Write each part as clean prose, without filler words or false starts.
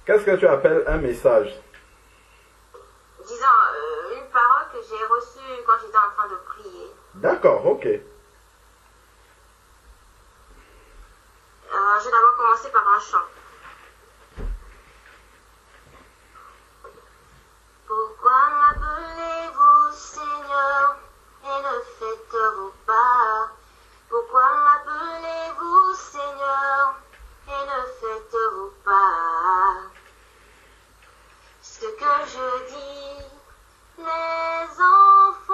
Qu'est-ce que tu appelles un message? Disons, une parole que j'ai reçue quand j'étais en train de prier. D'accord, ok. Je vais d'abord commencer par un chant. Pourquoi m'appelez-vous Seigneur et ne faites-vous pas? Pourquoi m'appelez-vous Seigneur et ne faites-vous pas? Ce que je dis, mes enfants,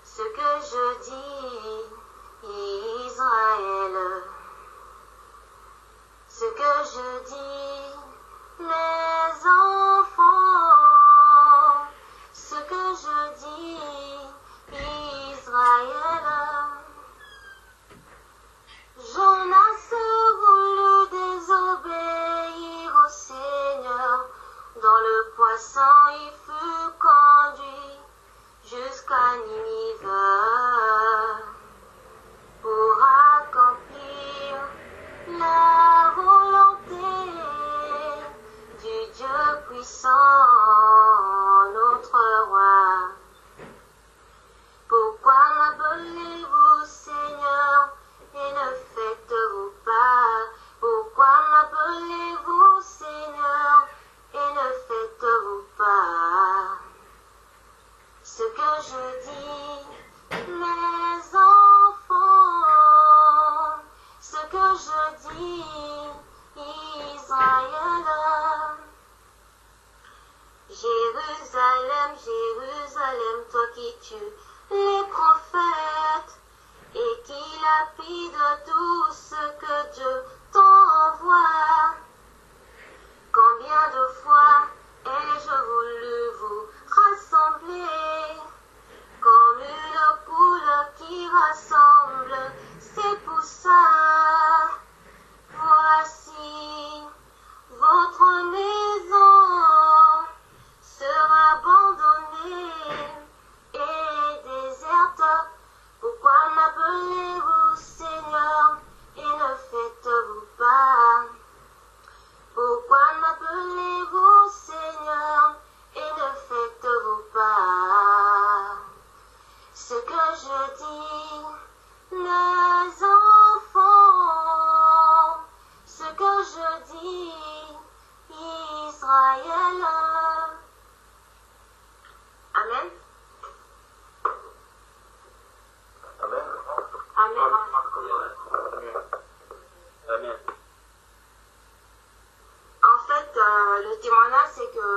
ce que je dis, Israël, ce que je dis, mes enfants, ce que je dis, Israël. Jonas voulut désobéir au Seigneur, dans le poisson il fut conduit jusqu'à Ninive pour accomplir la volonté du Dieu puissant, notre roi. Pourquoi m'appelez-vous Seigneur et ne faites-vous pas? Pourquoi m'appelez-vous Seigneur et ne faites-vous pas? Ce que je dis, mes enfants, ce que je dis, Israël. Jérusalem, Jérusalem, toi qui tues les prophètes et qui lapide tout ce que Dieu t'envoie. Combien de fois ai-je voulu vous rassembler comme une poule qui rassemble ses poussins? Voici votre maison sera abandonnée et déserte. Pourquoi m'appelez-vous Seigneur et ne faites-vous pas? Pourquoi m'appelez-vous Seigneur et ne faites-vous pas? Ce que je dis, mes enfants, ce que je dis, Israël. Amen. Amen. Amen. Amen. En fait, le témoignage, c'est que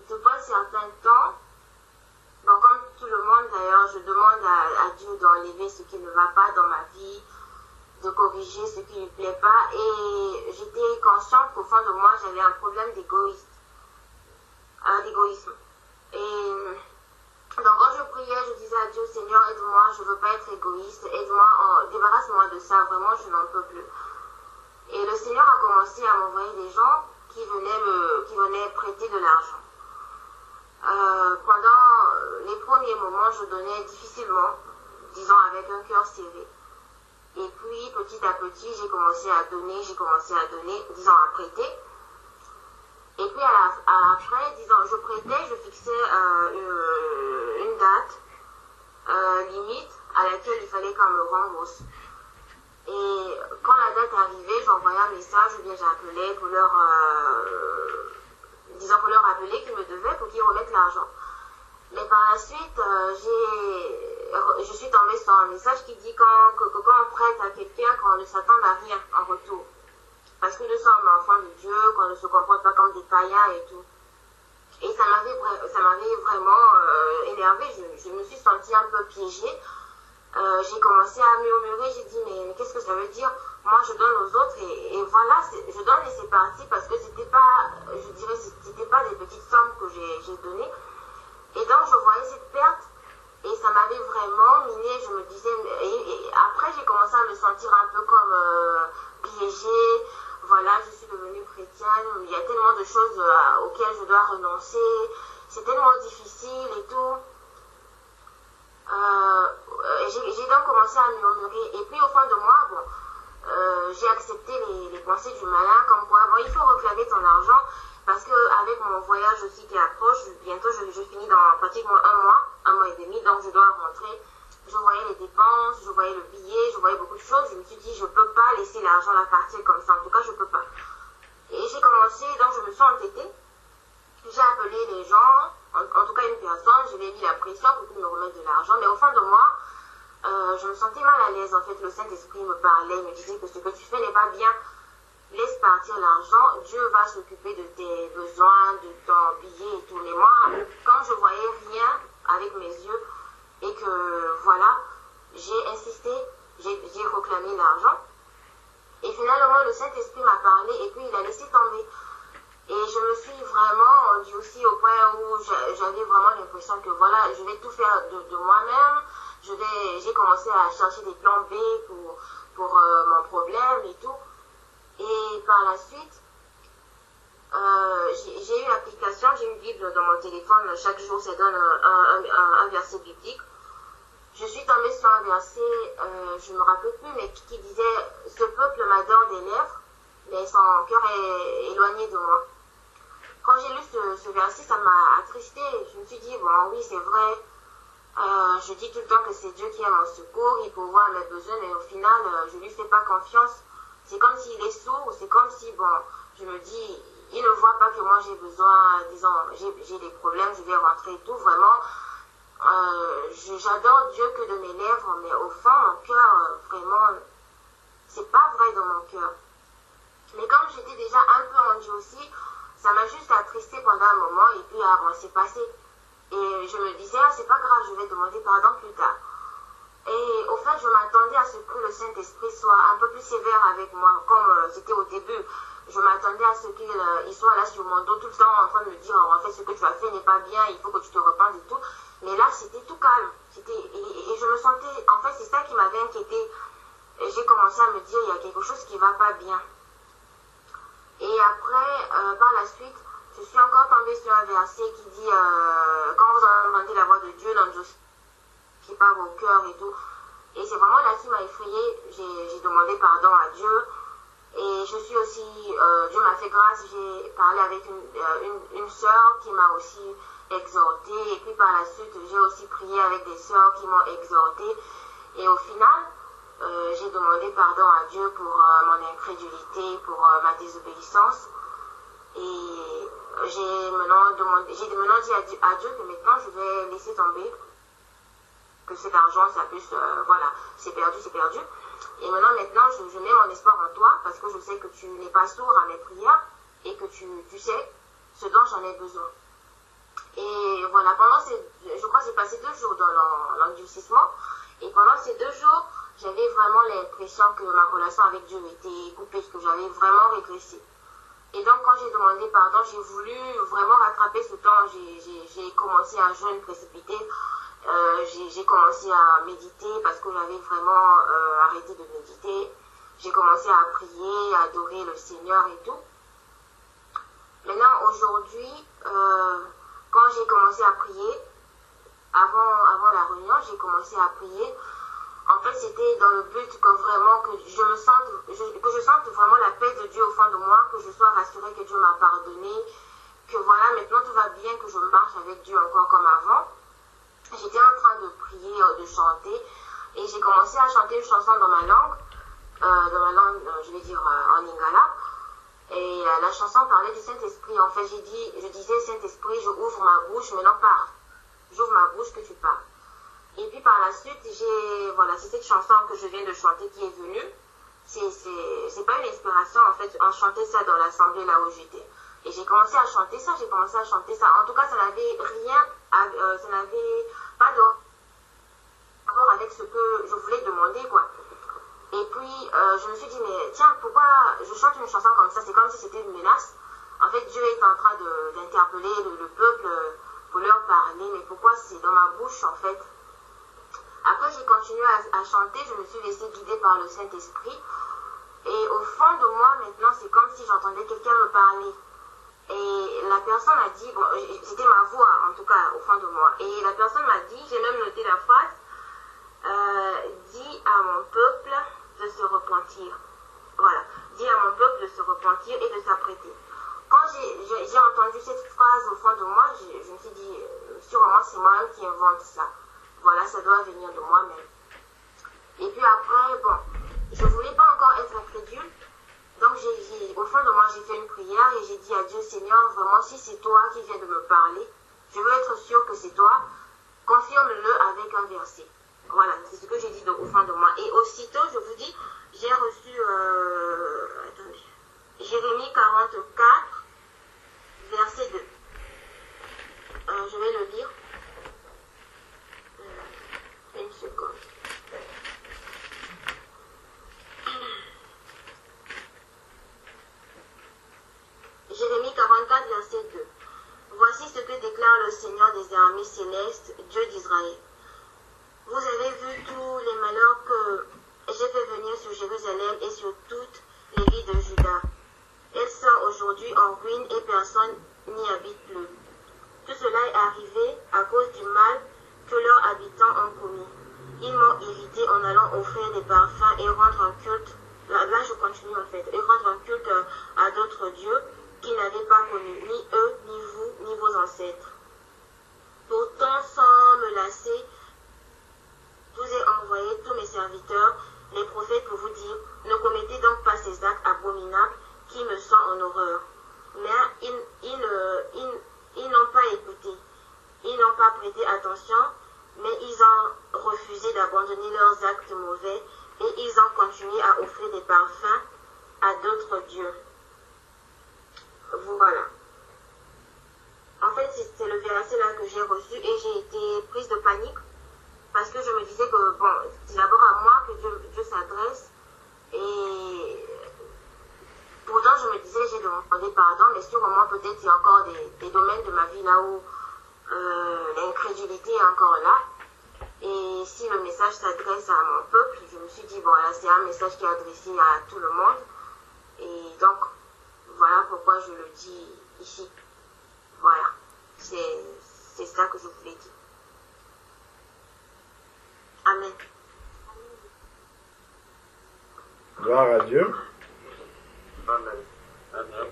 depuis un certain temps, bon, comme tout le monde d'ailleurs, je demande à Dieu d'enlever ce qui ne va pas dans ma vie, de corriger ce qui ne lui plaît pas. Et j'étais consciente qu'au fond de moi, j'avais un problème d'égoïsme. Et donc quand je priais, je disais à Dieu, Seigneur, aide-moi, je ne veux pas être égoïste, aide-moi, débarrasse-moi de ça, vraiment, je n'en peux plus. Et le Seigneur a commencé à m'envoyer des gens qui venaient prêter de l'argent. Pendant les premiers moments, je donnais difficilement, disons avec un cœur serré. Et puis, petit à petit, j'ai commencé à donner, disons à prêter. Et puis, après, disons, je prêtais, je fixais une date limite à laquelle il fallait qu'on me rembourse. Et quand la date arrivait, j'envoyais un message ou bien j'appelais pour leur rappeler qu'ils me devaient pour qu'ils remettent l'argent. Mais par la suite, je suis tombée sur un message qui dit que quand on prête à quelqu'un, qu'on ne s'attend à rien en retour. Parce que nous sommes enfants de Dieu, qu'on ne se comporte pas comme des païens et tout. Et ça m'avait vraiment énervée. Je me suis sentie un peu piégée. J'ai commencé à murmurer, j'ai dit mais qu'est-ce que ça veut dire? Moi je donne aux autres et voilà, je donne et c'est parti parce que c'était pas des petites sommes que j'ai données. Et donc je voyais cette perte et ça m'avait vraiment minée. Je me disais, et après j'ai commencé à me sentir un peu comme piégée. Voilà, je suis devenue chrétienne, il y a tellement de choses auxquelles je dois renoncer, c'est tellement difficile et tout. J'ai donc commencé à murmurer. Et puis au fond de moi, bon, j'ai accepté les pensées du malin comme quoi bon, il faut réclamer ton argent parce qu'avec mon voyage aussi qui approche, bientôt je finis dans pratiquement un mois et demi, donc je dois rentrer. Je voyais les dépenses, je voyais le billet, je voyais beaucoup de choses. Je me suis dit, je ne peux pas laisser l'argent là partir comme ça. En tout cas, je ne peux pas. Et j'ai commencé, donc je me suis entêtée. J'ai appelé les gens, en tout cas une personne, je lui ai mis la pression pour qu'il me remette de l'argent. Mais au fond de moi, je me sentais mal à l'aise. En fait, le Saint-Esprit me parlait, me disait que ce que tu fais n'est pas bien. Laisse partir l'argent, Dieu va s'occuper de tes besoins, de ton billet et tout. Mais moi, quand je voyais rien avec mes yeux, et que voilà, j'ai insisté, j'ai réclamé l'argent. Et finalement, le Saint-Esprit m'a parlé et puis il a laissé tomber. Et je me suis vraiment rendue aussi au point où j'avais vraiment l'impression que voilà, je vais tout faire de moi-même. J'ai commencé à chercher des plans B pour mon problème et tout. Et par la suite, j'ai eu l'application, j'ai une Bible dans mon téléphone. Chaque jour, ça donne un verset biblique. Je suis tombée sur un verset, je ne me rappelle plus, mais qui disait « Ce peuple m'adore des lèvres, mais son cœur est éloigné de moi. » Quand j'ai lu ce verset, ça m'a attristée. Je me suis dit « Bon, oui, c'est vrai. Je dis tout le temps que c'est Dieu qui est mon secours, il pourvoit à mes besoins, mais au final, je ne lui fais pas confiance. C'est comme s'il est sourd, c'est comme si, bon, je me dis, il ne voit pas que moi j'ai besoin, disons, j'ai des problèmes, je vais rentrer et tout, vraiment. J'adore Dieu que de mes lèvres, mais au fond, mon cœur, vraiment, c'est pas vrai dans mon cœur. Mais comme j'étais déjà un peu rendue aussi, ça m'a juste attristé pendant un moment, et puis bon, c'est passé. Et je me disais, ah, c'est pas grave, je vais demander pardon plus tard. Et au fait, je m'attendais à ce que le Saint-Esprit soit un peu plus sévère avec moi, comme c'était au début. Je m'attendais à ce qu'il soit là sur mon dos tout le temps en train de me dire, en fait, ce que tu as fait n'est pas bien, il faut que tu te repentes et tout. Mais là, c'était tout calme. Et je me sentais, en fait, c'est ça qui m'avait inquiétée. J'ai commencé à me dire, il y a quelque chose qui ne va pas bien. Et après, par la suite, je suis encore tombée sur un verset qui dit, quand vous entendez la voix de Dieu, dans Dieu qui parle au cœur et tout. Et c'est vraiment là qui m'a effrayée. J'ai demandé pardon à Dieu. Et je suis aussi, Dieu m'a fait grâce, j'ai parlé avec une sœur qui m'a aussi exhortée. Et puis par la suite, j'ai aussi prié avec des sœurs qui m'ont exhortée. Et au final, j'ai demandé pardon à Dieu pour mon incrédulité, pour ma désobéissance. Et j'ai maintenant dit à Dieu que maintenant je vais laisser tomber, que cet argent, ça puisse, voilà, c'est perdu, c'est perdu. Et maintenant, je mets mon espoir en toi, parce que je sais que tu n'es pas sourd à mes prières, et que tu sais ce dont j'en ai besoin. Et voilà, je crois que j'ai passé 2 jours dans l'endurcissement, et pendant ces 2 jours, j'avais vraiment l'impression que ma relation avec Dieu était coupée, que j'avais vraiment régressé. Et donc, quand j'ai demandé pardon, j'ai voulu vraiment rattraper ce temps. J'ai commencé à jeûner précipité. J'ai commencé à méditer parce que j'avais vraiment arrêté de méditer. J'ai commencé à prier, à adorer le Seigneur et tout. Maintenant, aujourd'hui, quand j'ai commencé à prier, avant la réunion, j'ai commencé à prier. En fait, c'était dans le but que vraiment que je sente vraiment la paix de Dieu au fond de moi, que je sois rassurée que Dieu m'a pardonné, que voilà, maintenant tout va bien, que je marche avec Dieu encore comme avant. J'étais en train de prier, de chanter, et j'ai commencé à chanter une chanson dans ma langue, je vais dire en lingala. Et la chanson parlait du Saint-Esprit. En fait, je disais, Saint-Esprit, je ouvre ma bouche, maintenant parle. J'ouvre ma bouche, que tu parles. Et puis par la suite, c'est cette chanson que je viens de chanter qui est venue. C'est pas une inspiration, en fait, on chantait ça dans l'assemblée là où j'étais. Et j'ai commencé à chanter ça. En tout cas, ça n'avait ça n'avait pas de rapport avec ce que je voulais demander, quoi. Et puis, je me suis dit, mais tiens, pourquoi je chante une chanson comme ça? C'est comme si c'était une menace. En fait, Dieu est en train d'interpeller le peuple pour leur parler, mais pourquoi c'est dans ma bouche, en fait? Après, j'ai continué à chanter, je me suis laissée guider par le Saint-Esprit. Et au fond de moi, maintenant, c'est comme si j'entendais quelqu'un me parler. Et la personne a dit, bon, c'était ma voix, en tout cas, au fond de moi. Et la personne m'a dit, j'ai même noté la phrase, dis à mon peuple de se repentir. dis à mon peuple de se repentir et de s'apprêter. Quand j'ai entendu cette phrase au fond de moi, je me suis dit, sûrement c'est moi-même qui invente ça. Voilà, ça doit venir de moi-même. Et puis après, bon, je ne voulais pas encore être incrédule. Donc au fond de moi, j'ai fait une prière et j'ai dit à Dieu, Seigneur, vraiment, si c'est toi qui viens de me parler, je veux être sûre que c'est toi, confirme-le avec un verset. Voilà, c'est ce que j'ai dit au fond de moi. Et aussitôt, je vous dis, j'ai reçu, attendez, Jérémie 44, verset 2. Je vais le lire. Une seconde. Jérémie 44, verset 2. Voici ce que déclare le Seigneur des armées célestes, Dieu d'Israël. Vous avez vu tous les malheurs que j'ai fait venir sur Jérusalem et sur toutes les villes de Juda. Elles sont aujourd'hui en ruine et personne n'y habite plus. Tout cela est arrivé à cause du mal que leurs habitants ont commis. Ils m'ont irrité en allant offrir des parfums et rendre un culte. Là, je continue en fait. Et rendre un culte à d'autres dieux qui n'avaient pas connu ni eux, ni vous, ni vos ancêtres. Pourtant, sans me lasser, je vous ai envoyé tous mes serviteurs, les prophètes, pour vous dire, ne commettez donc pas ces actes abominables qui me sont en horreur. Mais ils n'ont pas écouté, ils n'ont pas prêté attention, mais ils ont refusé d'abandonner leurs actes mauvais et ils ont continué à offrir des parfums à d'autres dieux. Voilà. En fait, c'est le verset là que j'ai reçu et j'ai été prise de panique parce que je me disais que bon, c'est d'abord à moi que Dieu s'adresse et pourtant je me disais j'ai demandé pardon, mais sûrement peut-être il y a encore des domaines de ma vie là où l'incrédulité est encore là. Et si le message s'adresse à mon peuple, je me suis dit bon là c'est un message qui est adressé à tout le monde et donc voilà pourquoi je le dis ici. Voilà, c'est ça que je voulais dire. Amen. Gloire à Dieu. Amen. Amen.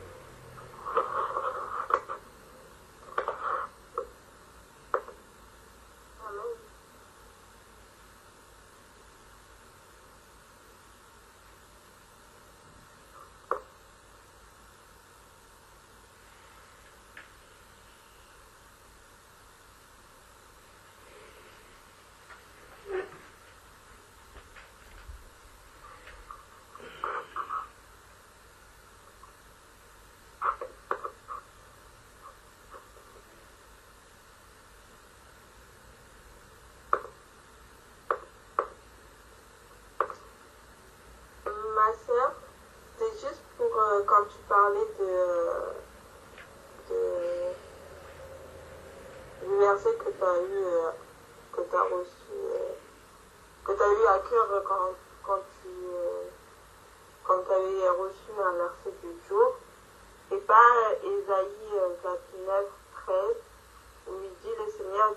Ma soeur, c'est juste pour quand tu parlais du verset que tu as eu, que tu as reçu, que tu as eu à cœur quand tu avais reçu un verset du jour. Et pas Ésaïe 29, 13, où il dit, le Seigneur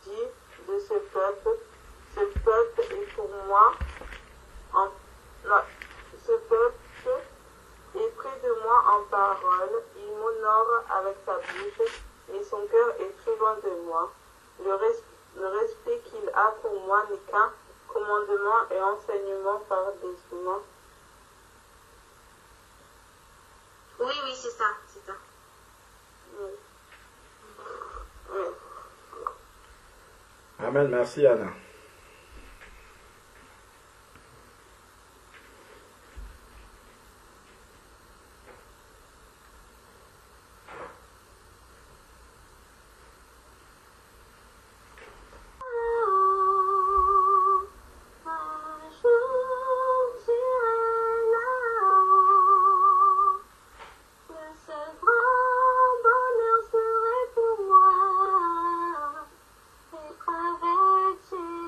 dit de ce peuple est pour moi. Ce peuple est près de moi en parole, il m'honore avec sa bouche, et son cœur est tout loin de moi. Le respect qu'il a pour moi n'est qu'un commandement et enseignement par des humains. Oui, c'est ça, c'est ça. Oui. Amen. Merci, Anna. Avec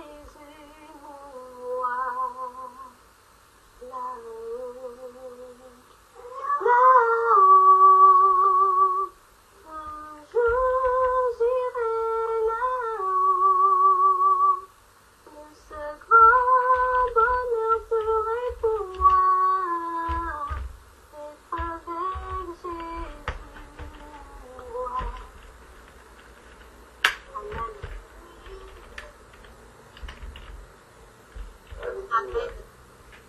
Amen.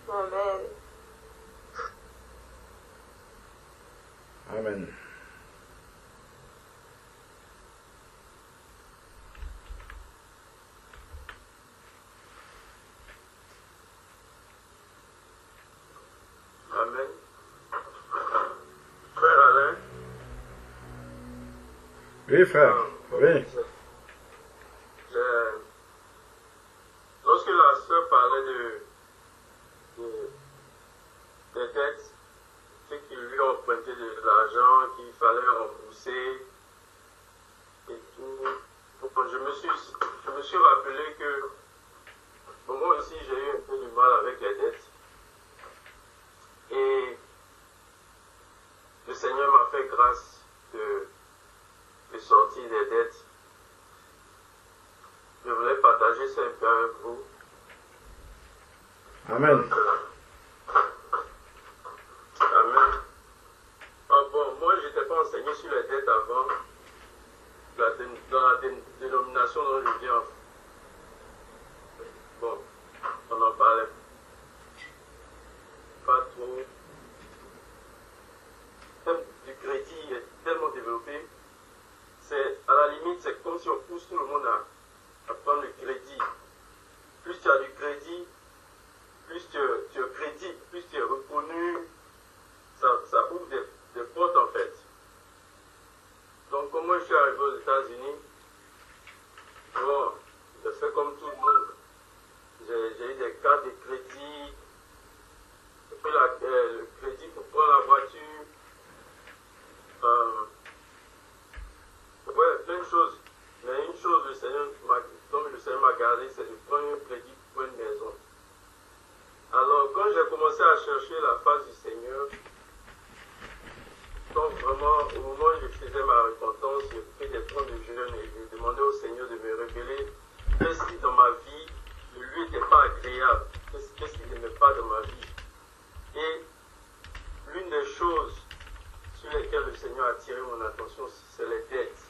Amen. Amen. Amen. Frère Alain. Oui, frère. Oui. Lorsque la sœur parlait des dettes, ceux qui lui ont emprunté de l'argent, qu'il fallait rembourser et tout, donc je me suis rappelé que moi aussi j'ai eu un peu de mal avec les dettes. Et le Seigneur m'a fait grâce de sortir des dettes. Je voulais partager ça un peu avec vous. Amen. Amen. Ah bon, moi je n'étais pas enseigné sur les dettes avant, dans la dénomination dont je viens. Bon, on en parlait pas trop. Le thème du crédit est tellement développé. C'est à la limite, c'est comme si on pousse tout le monde à prendre le crédit. Plus tu as du crédit, plus tu es crédit, plus tu es reconnu, ça ouvre des portes en fait. Donc comme moi je suis arrivé aux États-Unis, bon, je fais comme tout le monde. J'ai eu des cartes de crédit, j'ai pris le crédit pour prendre la voiture. Ouais, plein de choses. Mais une chose, le Seigneur m'a gardé, c'est de prendre un crédit pour une maison. Alors, quand j'ai commencé à chercher la face du Seigneur, donc vraiment, au moment où je faisais ma repentance, j'ai pris des temps de jeûne et je demandais au Seigneur de me révéler qu'est-ce qui dans ma vie ne lui était pas agréable, qu'est-ce qu'il n'aimait pas dans ma vie. Et l'une des choses sur lesquelles le Seigneur a attiré mon attention, c'est les dettes.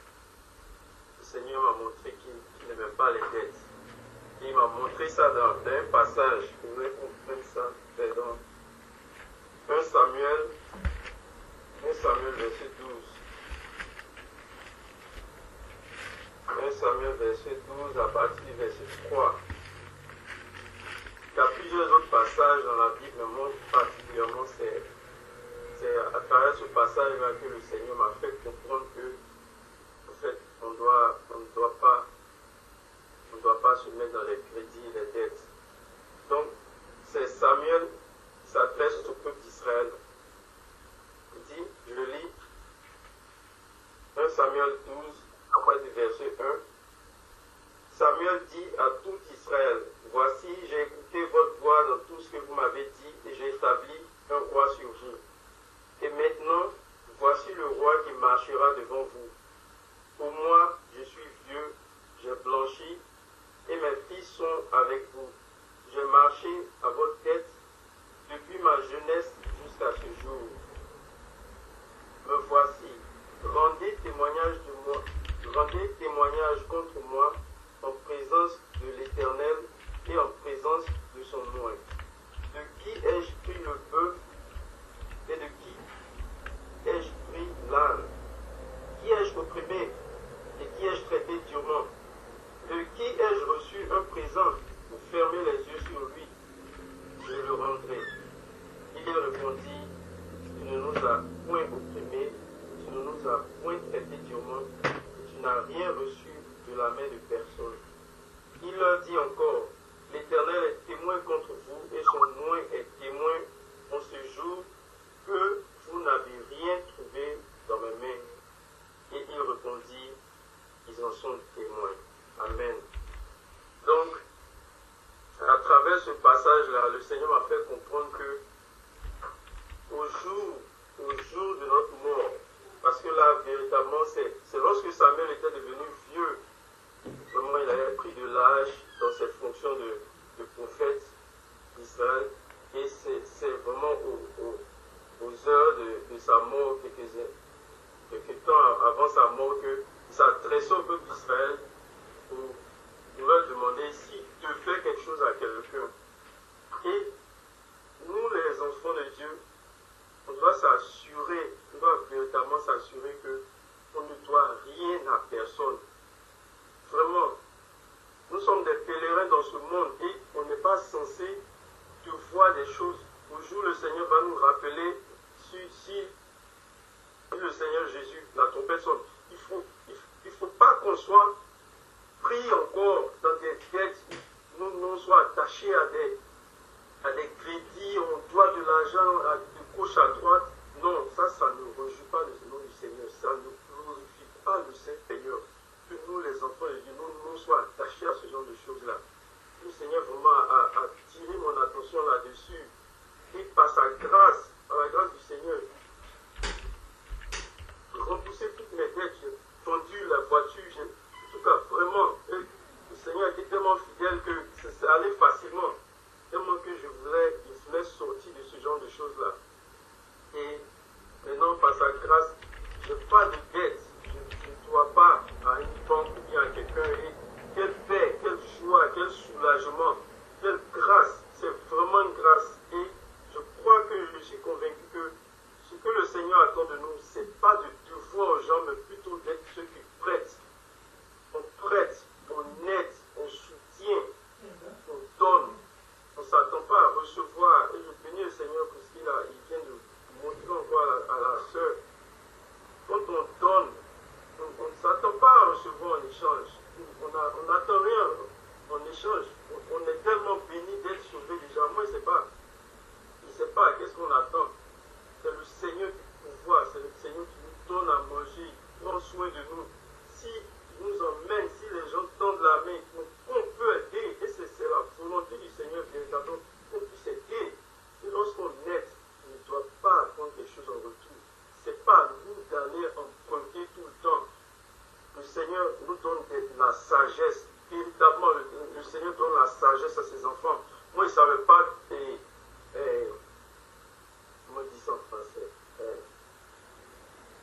Le Seigneur m'a montré qu'il n'aimait pas les dettes. Il m'a montré ça dans un passage. Je voudrais qu'on prenne ça. C'est dans 1 Samuel verset 12. 1 Samuel verset 12 à partir du verset 3. Il y a plusieurs autres passages dans la Bible, mais moi particulièrement c'est à travers ce passage-là que le Seigneur m'a fait comprendre que en fait on ne doit pas se mettre dans les crédits et les dettes. Donc c'est Samuel s'adresse au peuple d'Israël. Il dit, je le lis, 1 Samuel 12, après du verset 1. Samuel dit à tout Israël, voici, j'ai écouté votre voix dans tout ce que vous m'avez dit et j'ai établi un roi sur vous. Et maintenant, voici le roi qui marchera devant vous. Pour moi, je suis vieux, j'ai blanchi, et mes fils sont avec vous. J'ai marché à votre tête depuis ma jeunesse jusqu'à ce jour. Me voici, rendez témoignage contre moi en présence de l'Éternel et en présence de son nom. De qui ai-je pris le bœuf et de qui ai-je pris l'âne? Qui ai-je opprimé et qui ai-je traité durement? De qui ai-je reçu un présent pour fermer les yeux sur lui? Je le rendrai. Il répondit, tu ne nous as point opprimés, tu ne nous as point traité durement, et tu n'as rien reçu de la main de personne. Il leur dit encore, l'Éternel est témoin contre vous, et son nom est témoin en ce jour que vous n'avez rien trouvé dans mes mains. Et il répondit, ils en sont témoins. Amen. Donc, à travers ce passage-là, le Seigneur m'a fait comprendre que au jour de notre mort, parce que là, véritablement, c'est lorsque Samuel était devenu vieux, vraiment il avait pris de l'âge dans ses fonctions de prophète d'Israël, et c'est vraiment aux heures de sa mort, quelques temps avant sa mort, que s'adressait au peuple d'Israël pour leur demander si tu fais quelque chose à quelqu'un. dans ce monde et on n'est pas censé devoir des choses. Au jour, le Seigneur va nous rappeler si le Seigneur Jésus, la trompette sonne. Il faut pas qu'on soit pris encore dans des dettes, nous soit attachés à des crédits, on doit de l'argent de gauche à droite. Non, ça ne réjouit pas le nom du Seigneur, ça ne glorifie pas le Seigneur. Que nous, les enfants de Dieu, nous soient attachés à ce genre de choses-là. Le Seigneur vraiment a attiré mon attention là-dessus. Et par sa grâce, par la grâce du Seigneur, j'ai remboursé toutes mes dettes, j'ai vendu la voiture, en tout cas, vraiment, le Seigneur était tellement fidèle que ça allait facilement. Tellement que je voulais me sortir de ce genre de choses-là. Et maintenant, par sa grâce, je n'ai pas de dette. Je ne dois pas à une banque ou bien à quelqu'un. Et quelle paix, quelle joie, quel soulagement, quelle grâce. C'est vraiment une grâce. Et je crois que je suis convaincu que ce que le Seigneur attend de nous, ce n'est pas de devoir aux gens, mais plutôt d'être ceux qui prêtent. On prête, on aide, on soutient, on donne. On ne s'attend pas à recevoir. Et je bénis le Seigneur pour ce qu'il vient de montrer encore à la sœur. Quand on donne, on ne s'attend pas à recevoir en échange. On n'attend rien en échange. On est tellement béni d'être sauvé déjà. Moi, il ne sait pas qu'est-ce qu'on attend. C'est le Seigneur du pouvoir. C'est le Seigneur qui nous donne à manger. Il prend soin de nous. Si nous emmène, si les gens tendent la main, on peut aider. Et c'est la volonté du Seigneur véritablement qu'on puisse aider. Et lorsqu'on aide, on ne doit pas attendre quelque chose en retour. Ce n'est pas à nous d'aller emprunter tout le temps. Le Seigneur nous donne de la sagesse. Véritablement, le Seigneur donne la sagesse à ses enfants. Moi, il ne savait pas, comment on dit ça en français,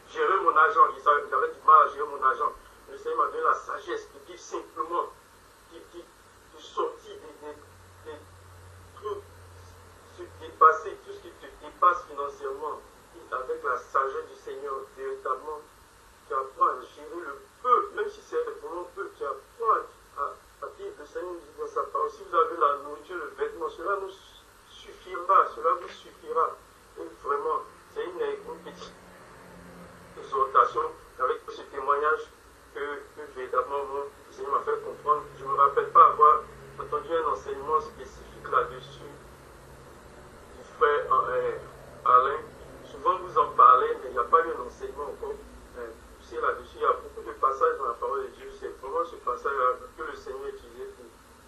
gérer mon argent. J'avais du mal à gérer mon argent. Le Seigneur m'a donné la sagesse de vivre simplement, de sortir des trucs, dépasser tout ce qui te dépasse financièrement. Et avec la sagesse du Seigneur, véritablement, tu apprends à gérer le peu, même si c'est vraiment peu, tu apprends à vivre. Le Seigneur nous dit dans sa parole, si vous avez la nourriture, le vêtement, cela nous suffira, cela vous suffira. Et vraiment, c'est une petite exhortation avec ce témoignage que véritablement le Seigneur m'a fait comprendre. Je ne me rappelle pas avoir entendu un enseignement spécifique là-dessus du frère Alain. Souvent vous en parlez, mais il n'y a pas eu un enseignement encore. Tu sais, là-dessus, il y a beaucoup de passages dans la parole de Dieu. C'est vraiment ce passage que le Seigneur utilisait pour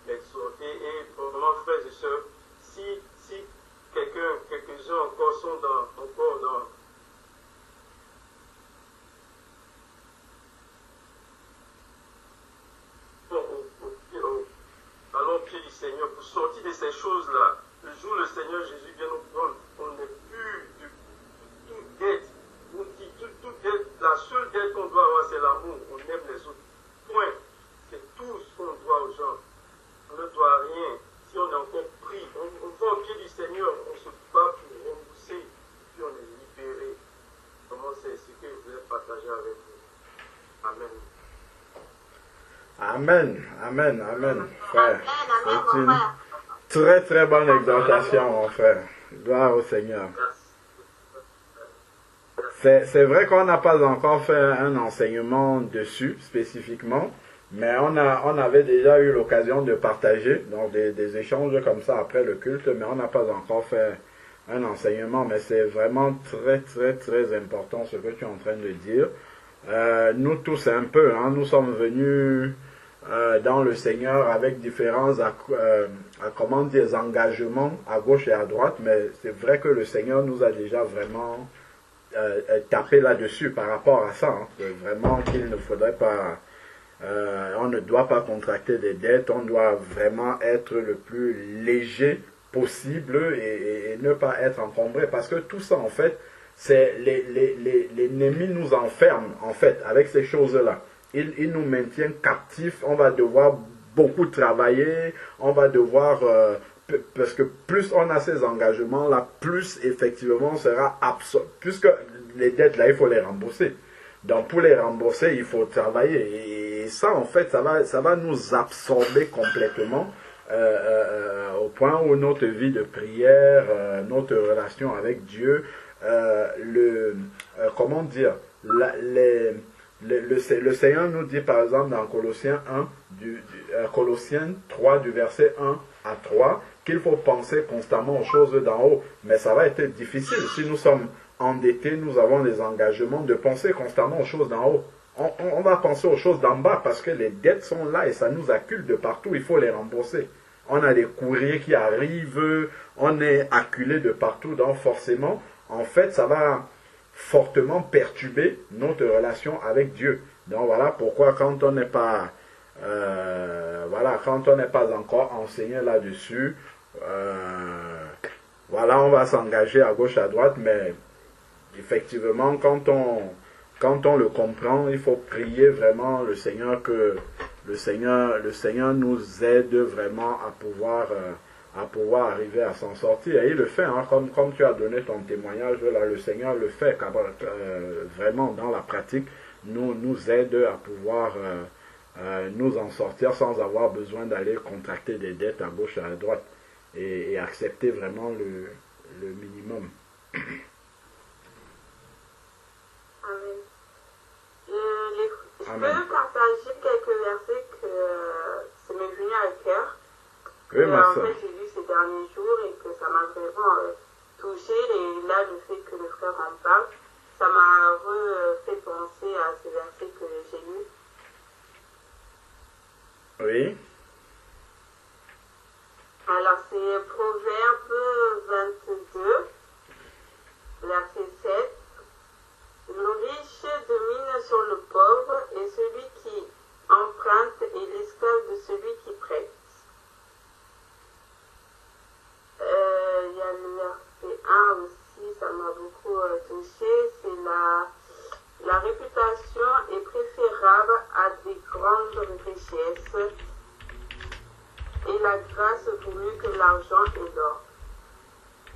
l'exhorter. Et vraiment, frères et sœurs, si quelques-uns encore sont dans allons au pied du Seigneur pour sortir de ces choses-là. Le jour où le Seigneur Jésus vient nous prendre, on n'est plus de toute dette. On dit toute dette. La seule dette qu'on doit avoir, c'est l'amour. On aime les autres. Point. C'est tout ce qu'on doit aux gens. On ne doit rien. Si on est encore pris, on va au pied du Seigneur, on se bat pour rembourser, puis on est libéré. Comment c'est ce que je voulais partager avec vous. Amen. Amen, amen, amen, frère. Amen, C'est mon une frère. très très bonne exhortation, mon frère. Gloire au Seigneur. C'est vrai qu'on n'a pas encore fait un enseignement dessus spécifiquement, mais on avait déjà eu l'occasion de partager donc des échanges comme ça après le culte, mais on n'a pas encore fait un enseignement, mais c'est vraiment très très très important ce que tu es en train de dire. Nous tous un peu, hein, nous sommes venus dans le Seigneur avec différents engagements à gauche et à droite, mais c'est vrai que le Seigneur nous a déjà vraiment tapé là-dessus par rapport à ça. Hein. C'est vraiment qu'il ne faudrait pas, on ne doit pas contracter des dettes, on doit vraiment être le plus léger possible et ne pas être encombré, parce que tout ça en fait, c'est l'ennemi nous enferme en fait avec ces choses-là. Il nous maintient captifs, on va devoir beaucoup travailler, on va devoir, parce que plus on a ces engagements-là, plus effectivement on sera absorbé, puisque les dettes-là, il faut les rembourser. Donc pour les rembourser, il faut travailler. Et ça, en fait, ça va nous absorber complètement. au point où notre vie de prière, notre relation avec Dieu, comment dire, le Seigneur nous dit par exemple dans Colossiens 1, Colossiens 3 du verset 1 à 3, qu'il faut penser constamment aux choses d'en haut. Mais ça va être difficile si nous sommes endettés, nous avons des engagements, de penser constamment aux choses d'en haut. On va penser aux choses d'en bas parce que les dettes sont là et ça nous accule de partout, il faut les rembourser. On a des courriers qui arrivent, on est acculé de partout, donc forcément, en fait, ça va fortement perturber notre relation avec Dieu. Donc voilà pourquoi quand on n'est pas, quand on n'est pas encore enseigné là-dessus, on va s'engager à gauche, à droite, mais effectivement, quand on le comprend, il faut prier vraiment le Seigneur que le Seigneur nous aide vraiment à pouvoir arriver à s'en sortir. Et il le fait, hein, comme tu as donné ton témoignage, là, le Seigneur le fait vraiment dans la pratique, nous aide à pouvoir nous en sortir sans avoir besoin d'aller contracter des dettes à gauche et à droite et accepter vraiment le minimum. Amen. Je peux partager quelques versets que ça m'est venu à cœur. Oui, En fait, j'ai lu ces derniers jours et que ça m'a vraiment touché. Et là, le fait que le frère en parle, ça m'a fait penser à ces versets que j'ai lus. Oui. Alors, c'est Proverbe 22, verset 7. Le riche domine sur le pauvre et celui qui emprunte est l'esclave de celui qui prête. Il y a le verset 1 aussi, ça m'a beaucoup touché. C'est la réputation est préférable à des grandes richesses et la grâce vaut mieux que l'argent et l'or.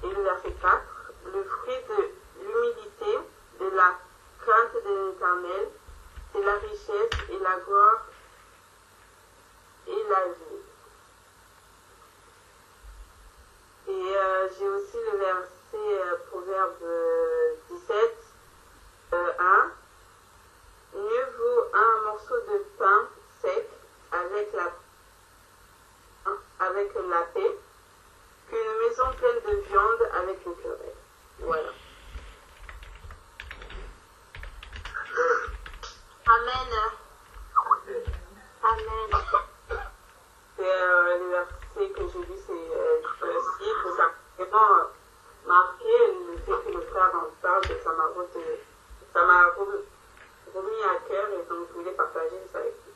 Et le verset 4, le fruit de l'humilité, de la crainte de l'Éternel, c'est la richesse et la gloire et la vie. Et j'ai aussi le verset Proverbe 17, 1. Mieux vaut un morceau de pain sec avec la paix qu'une maison pleine de viande avec une querelle. Voilà. Amen. Amen. C'est le verset que j'ai lu, c'est aussi que ça m'a vraiment marqué le fait que le frère en parle, que ça m'a remis à cœur et donc je voulais partager ça avec vous.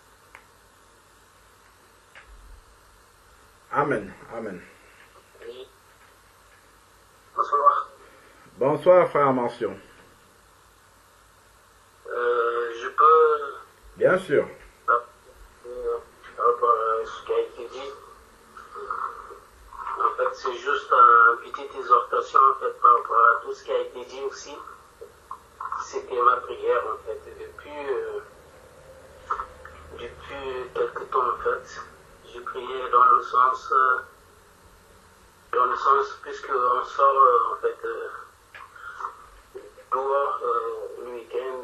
Amen. Amen. Bonsoir. Bonsoir, frère Mention. Je peux... Bien sûr. Par rapport à ce qui a été dit, en fait, c'est juste une petite exhortation en fait, par rapport à tout ce qui a été dit aussi. C'était ma prière en fait. Depuis quelques temps en fait, j'ai prié dans le sens puisqu'on sort en fait dehors le week-end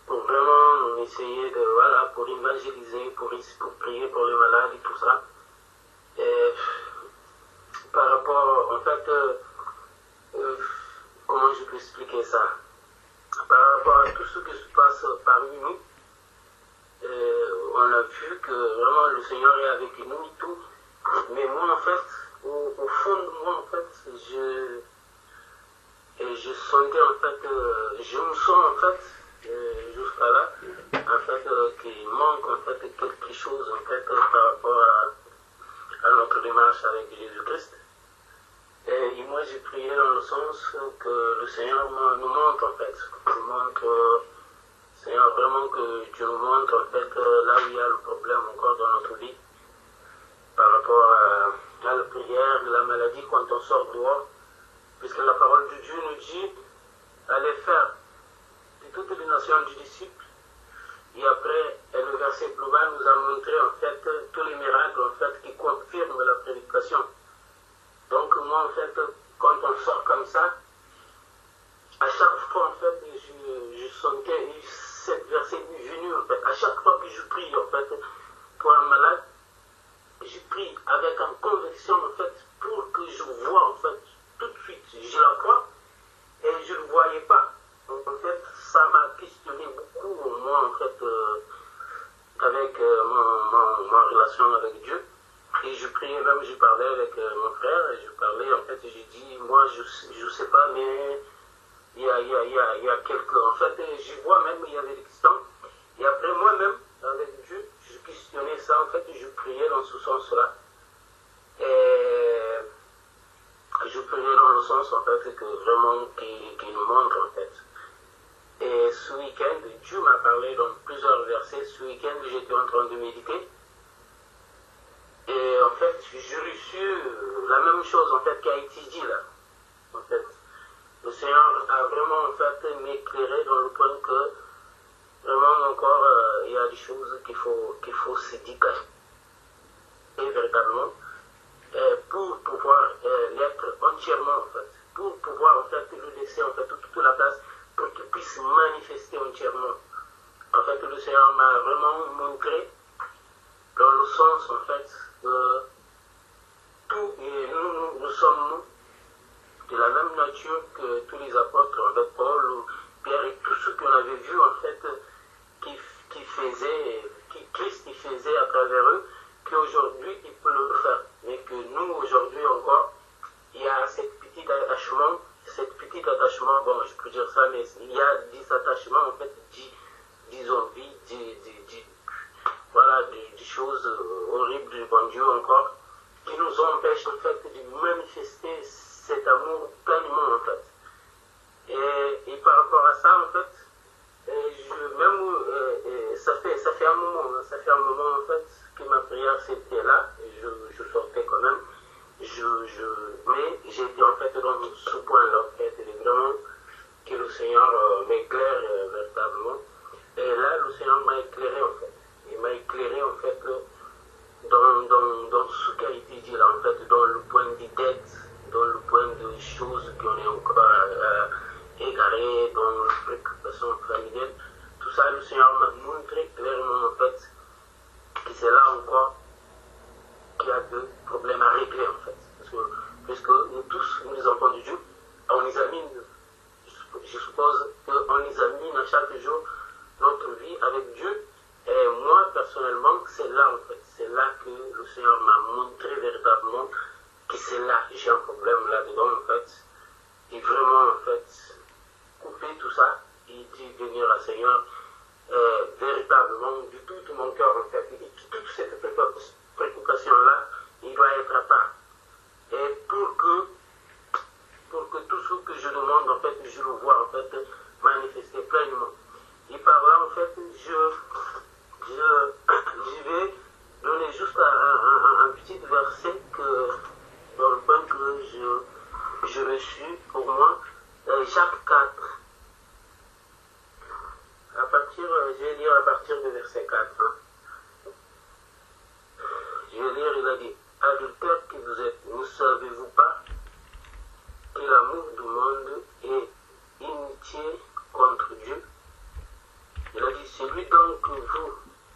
pour vraiment essayer de, pour évangéliser, pour prier pour les malades et tout ça. Et par rapport, en fait, comment je peux expliquer ça? Par rapport à tout ce qui se passe parmi nous, on a vu que vraiment le Seigneur est avec nous et tout. Mais moi, en fait, au fond de moi, en fait, je sentais, en fait, je me sens, en fait, jusqu'à là, en fait, qu'il manque, en fait, quelque chose, en fait, par rapport à notre démarche avec Jésus-Christ. Et moi, j'ai prié dans le sens que le Seigneur nous montre, en fait, Seigneur, vraiment que tu nous montres, en fait, là où il y a le problème encore dans notre vie, par rapport à la prière, la maladie, quand on sort dehors, puisque la parole de Dieu nous dit, allez faire de toutes les nations du disciple. Et après, le verset global nous a montré, en fait, tous les miracles, en fait, avec une conviction en fait, pour que je vois en fait, tout de suite, je la vois, et je ne le voyais pas. Donc en fait, ça m'a questionné beaucoup, moi en fait, avec ma relation avec Dieu. Et je priais même, je parlais avec mon frère, et je parlais, en fait, j'ai dit, moi, je sais pas, mais il y a quelques, en fait, je vois même, il y avait des questions. Et après, moi-même, avec Dieu, je questionnais ça, en fait, je priais dans ce sens-là. Et je priais dans le sens, en fait, que vraiment, qu'il nous montre, en fait. Et ce week-end, Dieu m'a parlé dans plusieurs versets. Ce week-end, j'étais en train de méditer. Et en fait, j'ai reçu la même chose en fait qui a été dit là. En fait, le Seigneur a vraiment en fait m'éclairé dans le point que vraiment encore il y a des choses qu'il faut se décacher véritablement pour pouvoir l'être entièrement en fait, pour pouvoir en fait lui laisser en fait toute la place pour qu'il puisse manifester entièrement. En fait, le Seigneur m'a vraiment montré dans le sens en fait tout, et nous sommes de la même nature que tous les apôtres, en fait, Paul, Pierre et tous ceux qu'on avait vus en fait, qui Christ faisait à travers eux, qu'aujourd'hui il peut le faire. Mais que nous aujourd'hui encore, il y a cette petite attachement, bon je peux dire ça, mais il y a des attachements en fait, disons, voilà, des choses horribles du bon Dieu encore, qui nous empêchent en fait de manifester cet amour pleinement en fait. Et par rapport à ça en fait, ça fait un moment en fait que ma prière c'était là, je sortais quand même, mais j'étais en fait dans ce point-là en fait, et vraiment que le Seigneur m'éclaire véritablement. Et là le Seigneur m'a éclairé en fait. Il m'a éclairé en fait dans ce qui a été dit là en fait, dans le point des dettes, dans le point de choses qu'on est encore égarées, dans les préoccupations familiales. Tout ça, le Seigneur m'a montré clairement en fait que c'est là encore qu'il y a des problèmes à régler en fait. Puisque nous tous, nous les enfants de Dieu, on examine, je suppose qu'on examine à chaque jour notre vie avec Dieu. Et moi, personnellement, c'est là, en fait, c'est là que le Seigneur m'a montré véritablement que c'est là que j'ai un problème là-dedans, en fait. Et vraiment, en fait, couper tout ça et dit venir à Seigneur véritablement du tout de mon cœur, en fait. Et toute cette préoccupation-là, il doit être à part. Et pour que tout ce que je demande, en fait, je le vois, en fait, manifester pleinement. Et par là, en fait, je vais donner juste un petit verset dans le point que je reçus pour moi, Jacques 4. Je vais lire à partir du verset 4. Je vais lire, il a dit, adultères que vous êtes, ne savez-vous pas que l'amour du monde est inimitié contre Dieu? Il a dit, celui donc vous,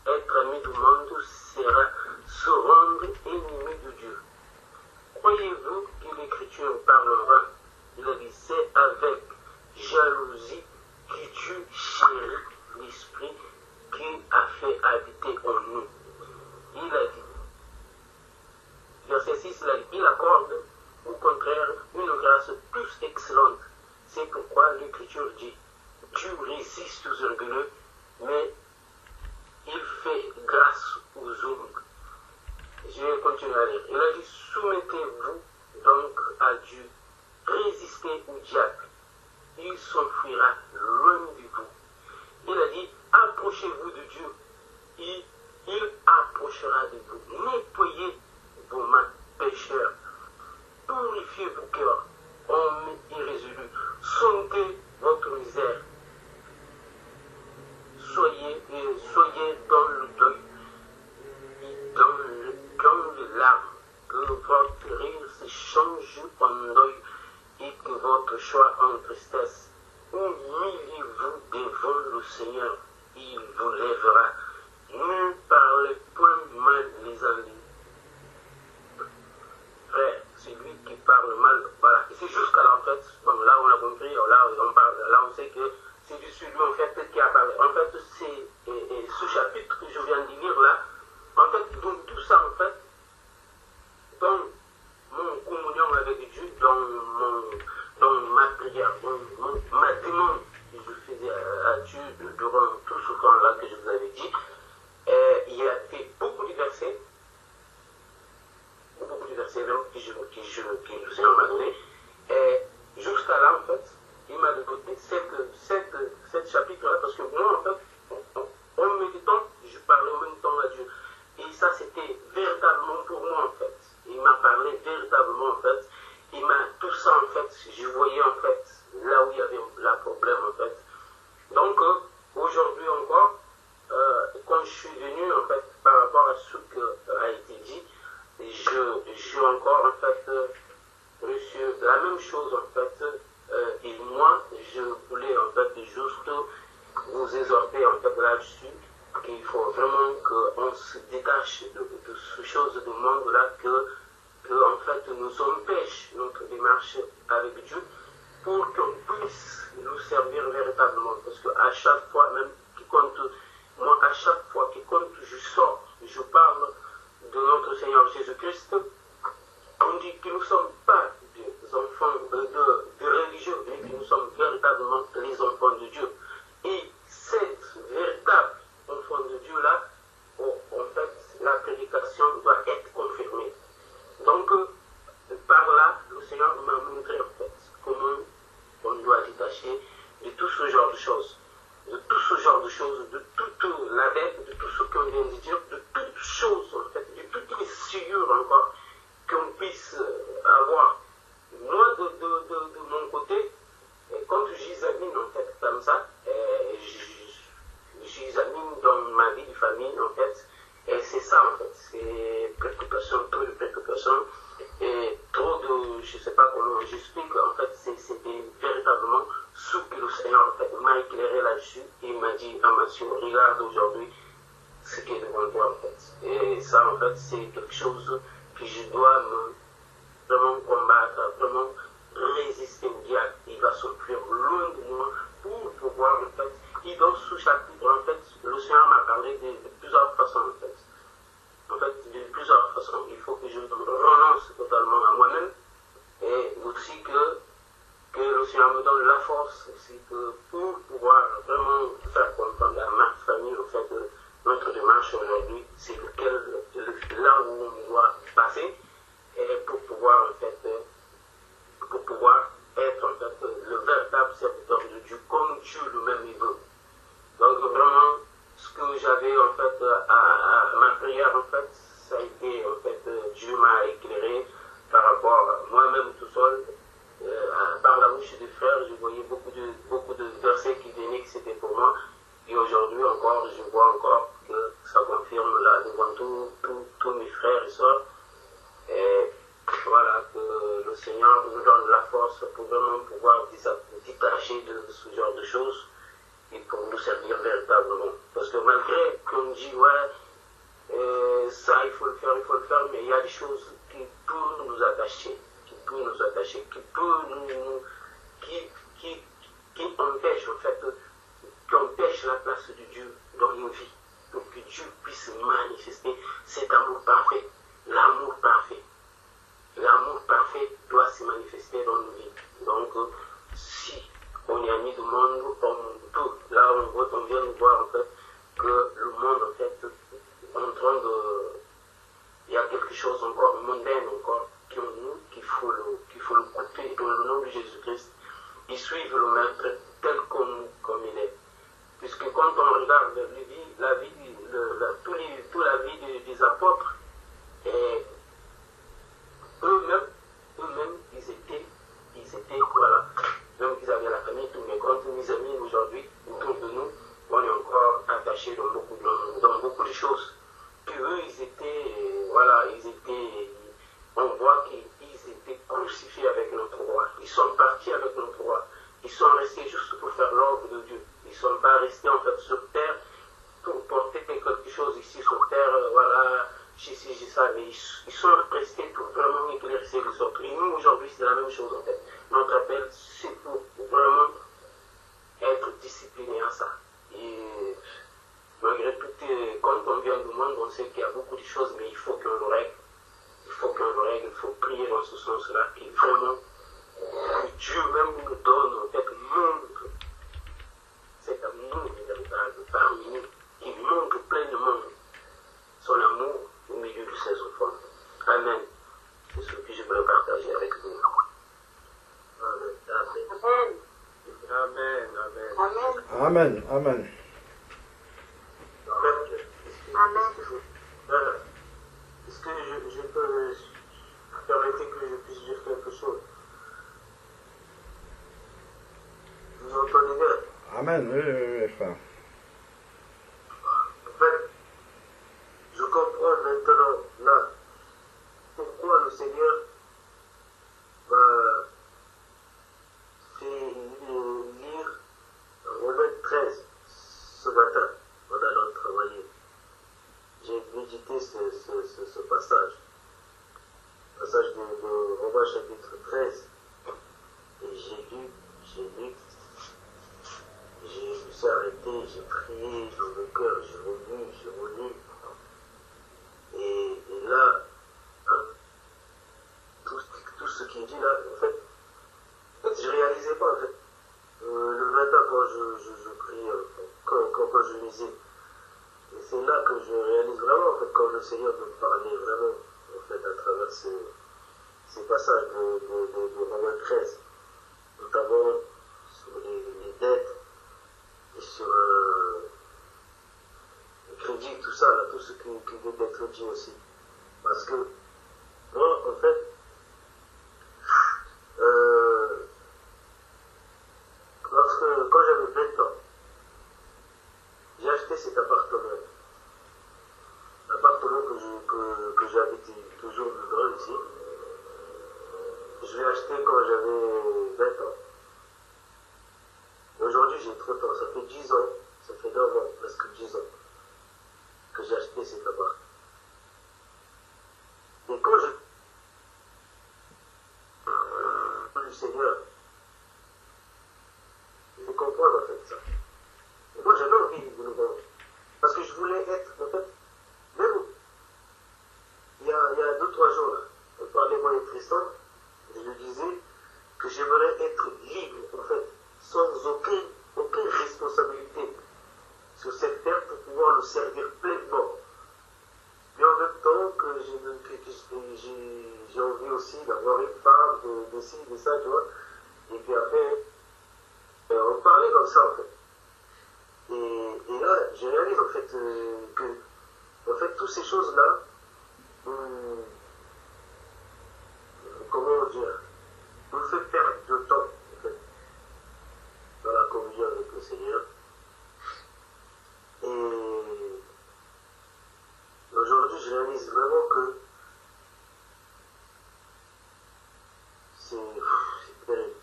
être ami du monde, sera se rendre ennemi de Dieu. Croyez-vous que l'Écriture parle en vain? Il a dit, c'est avec jalousie que Dieu chérit l'Esprit qui a fait habiter en nous. Il a dit, verset 6, il a dit, il accorde au contraire une grâce plus excellente. C'est pourquoi l'Écriture dit, Dieu résiste aux orgueilleux, mais il fait grâce aux humbles. Je vais continuer à lire. Il a dit, soumettez-vous donc à Dieu, résistez au diable, il s'enfuira loin de vous. Il a dit, approchez-vous de Dieu, et il approchera de vous. Nettoyez vos mains, pécheurs, purifiez vos cœurs, hommes irrésolus, sondez votre misère. Soyez dans le deuil, dans les larmes, que votre rire se change en deuil et que votre joie en tristesse. Humiliez-vous devant le Seigneur, il vous lèvera. Ne parlez point mal les uns le mal. Voilà. Et c'est jusqu'à là, en fait, bon, là on a compris, là on parle, là on sait que c'est du celui en fait qui apparaît. En fait, c'est ce chapitre que je viens de lire là, en fait, donc tout ça, en fait, dans mon communion avec Dieu, dans ma prière, ma demande que je faisais à Dieu durant tout ce temps-là que je vous avais dit, il y a fait beaucoup de versets même que le Seigneur m'a donné. Et jusqu'à là, en fait, il m'a donné cette chapitre-là, parce que moi, en fait, en méditant, je parlais en même temps à Dieu. Et ça, c'était véritablement pour moi, en fait. Il m'a parlé véritablement, en fait. Il m'a tout ça, en fait, je voyais, en fait, là où il y avait le problème, en fait. Donc, aujourd'hui encore, quand je suis venu, en fait, par rapport à ce qui a été dit, j'ai encore, en fait, reçu la même chose, en fait. Et moi, je voulais, en fait, juste vous exhorter, en fait, là-dessus, qu'il faut vraiment qu'on se détache de ces choses du monde-là que, en fait, nous empêche notre démarche avec Dieu pour qu'on puisse nous servir véritablement. Parce qu'à chaque fois, même qui compte, moi, à chaque fois que quand je sors, je parle de notre Seigneur Jésus-Christ, on dit que nous ne sommes pas des enfants de religieux, mais que nous sommes véritablement les enfants de Dieu. Et cette véritable enfant de Dieu-là, en fait, la prédication doit être confirmée. Donc, par là, le Seigneur m'a montré, en fait, comment on doit détacher de tout ce genre de choses. De tout ce genre de choses, de toute la dette, de tout ce qu'on vient de dire, de toutes choses, en fait, de toutes les sûres encore qu'on puisse avoir. Moi, de mon côté, quand j'examine, en fait, comme ça, j'examine dans ma vie de famille, en fait, et c'est ça, en fait, c'est préoccupation, trop de préoccupation, et trop de, je ne sais pas comment j'explique, en fait, c'était véritablement ce que le Seigneur, en fait, m'a éclairé là-dessus, il m'a dit, ah monsieur, regarde aujourd'hui ce qui est devant toi, en fait. Et ça, en fait, c'est quelque chose que je dois vraiment combattre, vraiment résister au diable. Il va s'enfuir loin de moi pour pouvoir, en fait, et dans ce chapitre, en fait, le Seigneur m'a parlé de plusieurs façons, en fait. En fait, de plusieurs façons. Il faut que je renonce totalement à moi-même et aussi que le Seigneur me donne la force aussi que pour pouvoir vraiment faire comprendre à ma famille, en fait, notre démarche aujourd'hui, c'est là où on doit passer et pour pouvoir, en fait, être, en fait, le véritable serviteur de Dieu, comme Dieu lui-même il veut. Donc, vraiment, ce que j'avais, en fait, à ma prière, en fait, ça a été, en fait, Dieu m'a éclairé par rapport à moi-même tout seul. Par la bouche des frères, je voyais beaucoup de versets qui venaient, que c'était pour moi. Et aujourd'hui encore, je vois encore que ça confirme là devant tous mes frères et sœurs. Et voilà, que le Seigneur nous donne la force pour vraiment pouvoir détacher de ce genre de choses et pour nous servir véritablement. Parce que malgré qu'on dit, ouais, ça il faut le faire, mais il y a des choses qui peuvent nous attacher, qui empêchent, en fait, qui empêchent la place de Dieu dans nos vies, pour que Dieu puisse manifester cet amour parfait, l'amour parfait. L'amour parfait doit se manifester dans nos vies. Donc, si on est ami du monde, on peut, là on vient de voir, en fait, que le monde, en fait, est en train de... Il y a quelque chose encore mondain, encore, qui en nous, qu'il faut le couper dans le nom de Jésus-Christ. Ils suivent le Maître tel comme il est. Puisque quand on regarde la vie des apôtres, et eux-mêmes, ils étaient, voilà, même qu'ils avaient la famille, tout, mais quand mes amis aujourd'hui, autour de nous, on est encore attachés dans beaucoup de choses. Puis eux, on voit qu'ils étaient crucifiés avec notre roi. Ils sont partis avec notre roi. Ils sont restés juste pour faire l'ordre de Dieu. Ils ne sont pas restés, en fait, sur terre pour porter quelque chose ici sur terre, voilà, j'ai ci, j'ai ça, mais ils sont restés pour vraiment éclaircir les autres. Et nous, aujourd'hui, c'est la même chose en fait. Notre appel, c'est pour vraiment être discipliné à ça. Et malgré tout, quand on vient du monde, on sait qu'il y a beaucoup de choses, mais il faut qu'on le règle. Il faut qu'on le règle, il faut prier dans ce sens-là. Et vraiment, que Dieu même nous donne, en fait, montre cet amour véritable parmi nous, qui montre pleinement son amour au milieu de ses enfants. Amen. C'est ce que je voulais partager avec vous. Amen. Amen. Amen. Amen. Amen. Amen. Amen. Est-ce que je peux permettre que je puisse dire quelque chose? Vous entendez bien? Amen. Oui, frère. En fait, je comprends maintenant, là, pourquoi le Seigneur m'a fait lire Romains 13 ce matin en allant travailler. J'ai médité ce passage de Romains chapitre 13, et j'ai lu, je me suis arrêté, j'ai prié dans mon cœur, j'ai relu, et là, hein, tout ce qu'il dit là, en fait, je ne réalisais pas en fait. Le matin quand je priais, quand je lisais, et c'est là que je réalise vraiment en fait, quand le Seigneur me parlait vraiment en fait à travers ces passages de Romains 13, notamment sur les dettes et sur le crédit, tout ça, là, tout ce qui vient d'être dit aussi. Parce que moi, en fait, quand j'avais 20 ans, j'ai acheté cet appartement. L'appartement que j'habite toujours dedans ici. Je l'ai acheté quand j'avais 20 ans. Aujourd'hui, j'ai 30 ans. Ça fait 10 ans, ça fait 9 ans, presque 10 ans, que j'ai acheté cet appart. Et quand le Seigneur, je comprends en fait ça. Et moi, j'avais envie de le vendre. Parce que je voulais être, en fait, même il y a 2-3 jours, là, on parlait moi et Tristan, je lui disais que j'aimerais être libre, en fait, sans aucune responsabilité sur cette terre pour pouvoir le servir pleinement. Mais en même temps que j'ai envie aussi d'avoir une femme, de ci, de ça, tu vois. Et puis après, on parlait comme ça en fait. Et là, j'ai réalisé en fait que en fait, toutes ces choses-là, comment dire, nous fait perdre de temps en fait, dans la communion avec le Seigneur. Et aujourd'hui, je réalise vraiment que c'est terrible.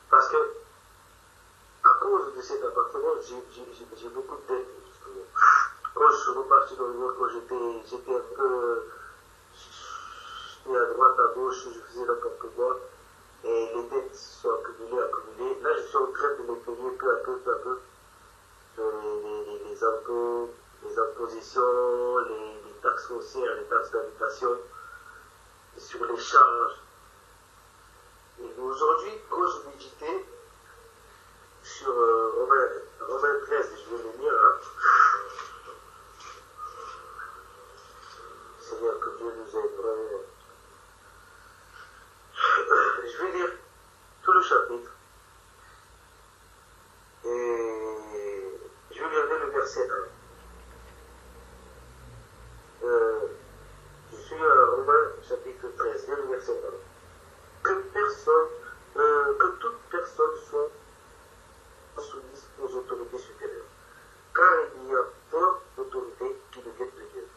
Parce que, à cause de cet appartement, j'ai beaucoup de dettes, justement. Quand je suis reparti dans le monde, quand j'étais un peu. J'étais à droite, à gauche, je faisais n'importe quoi. Et les dettes sont accumulées. Là, je suis en train de les payer peu à peu. Sur les impôts, les impositions, les taxes foncières, les taxes d'habitation, et sur les charges. Et aujourd'hui, quand je méditais sur Romains 13, je vais le lire, hein. Seigneur, que Dieu nous aide vraiment. Je vais lire tout le chapitre. Et je vais lire le verset 1. Je suis à Romains chapitre 13, le verset 1. Que toute personne soit soumise aux autorités supérieures. Car il n'y a point d'autorité qui ne vienne de Dieu.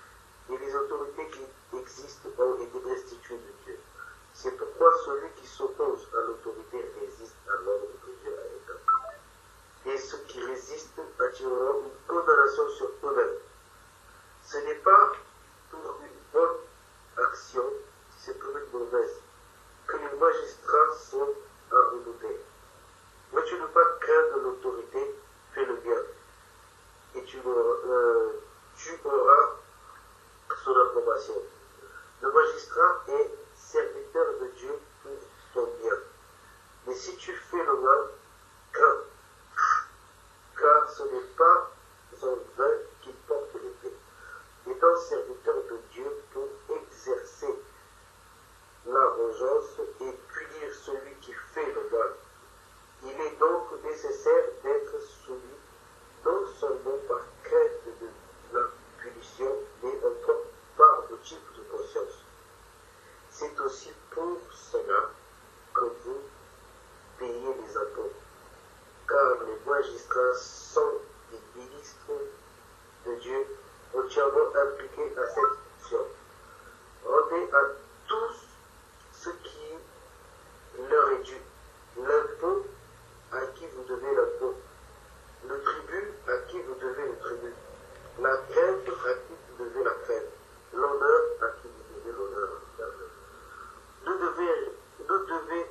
Et les autorités qui existent ont été restituées de Dieu. C'est pourquoi celui qui s'oppose à l'autorité résiste à l'ordre que Dieu a établi. Et ceux qui résistent attireront une condamnation sur eux-mêmes. Ce n'est pas pour une bonne mauvaise, que les magistrats sont à redouter. Veux-tu ne pas craindre l'autorité, fais le bien, et tu auras son approbation. Le magistrat est serviteur de Dieu pour ton bien. Mais si tu fais le mal, crains, car ce n'est pas en vain qu'il porte l'épée. Étant serviteur de Dieu pour exercer la vengeance et punir celui qui fait le mal. Il est donc nécessaire d'être soumis non seulement par crainte de la punition, mais encore par motif de conscience. C'est aussi pour cela que vous payez les impôts, car les magistrats sont des ministres de Dieu entièrement impliqués à cette mission. Rendez à tous ce qui leur est dû, l'impôt à qui vous devez l'impôt, le tribut à qui vous devez le tribut, la crainte à qui vous devez la crainte, l'honneur à qui vous devez l'honneur. Ne devez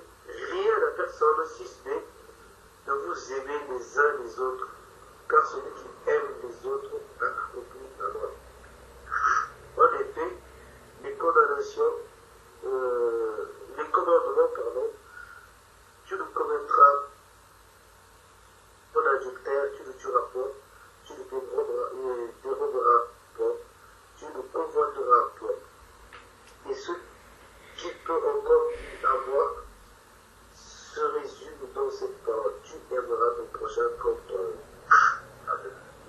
rien à personne si ce n'est de vous aimer les uns les autres, car celui qui aime les autres a accompli la loi. En effet, les commandements, tu ne commettras ton adultère, tu ne tueras point, tu ne déroberas point, tu ne convoiteras point. Et ce qui peut encore avoir se résume dans cette parole. Tu aimeras ton prochain comme toi.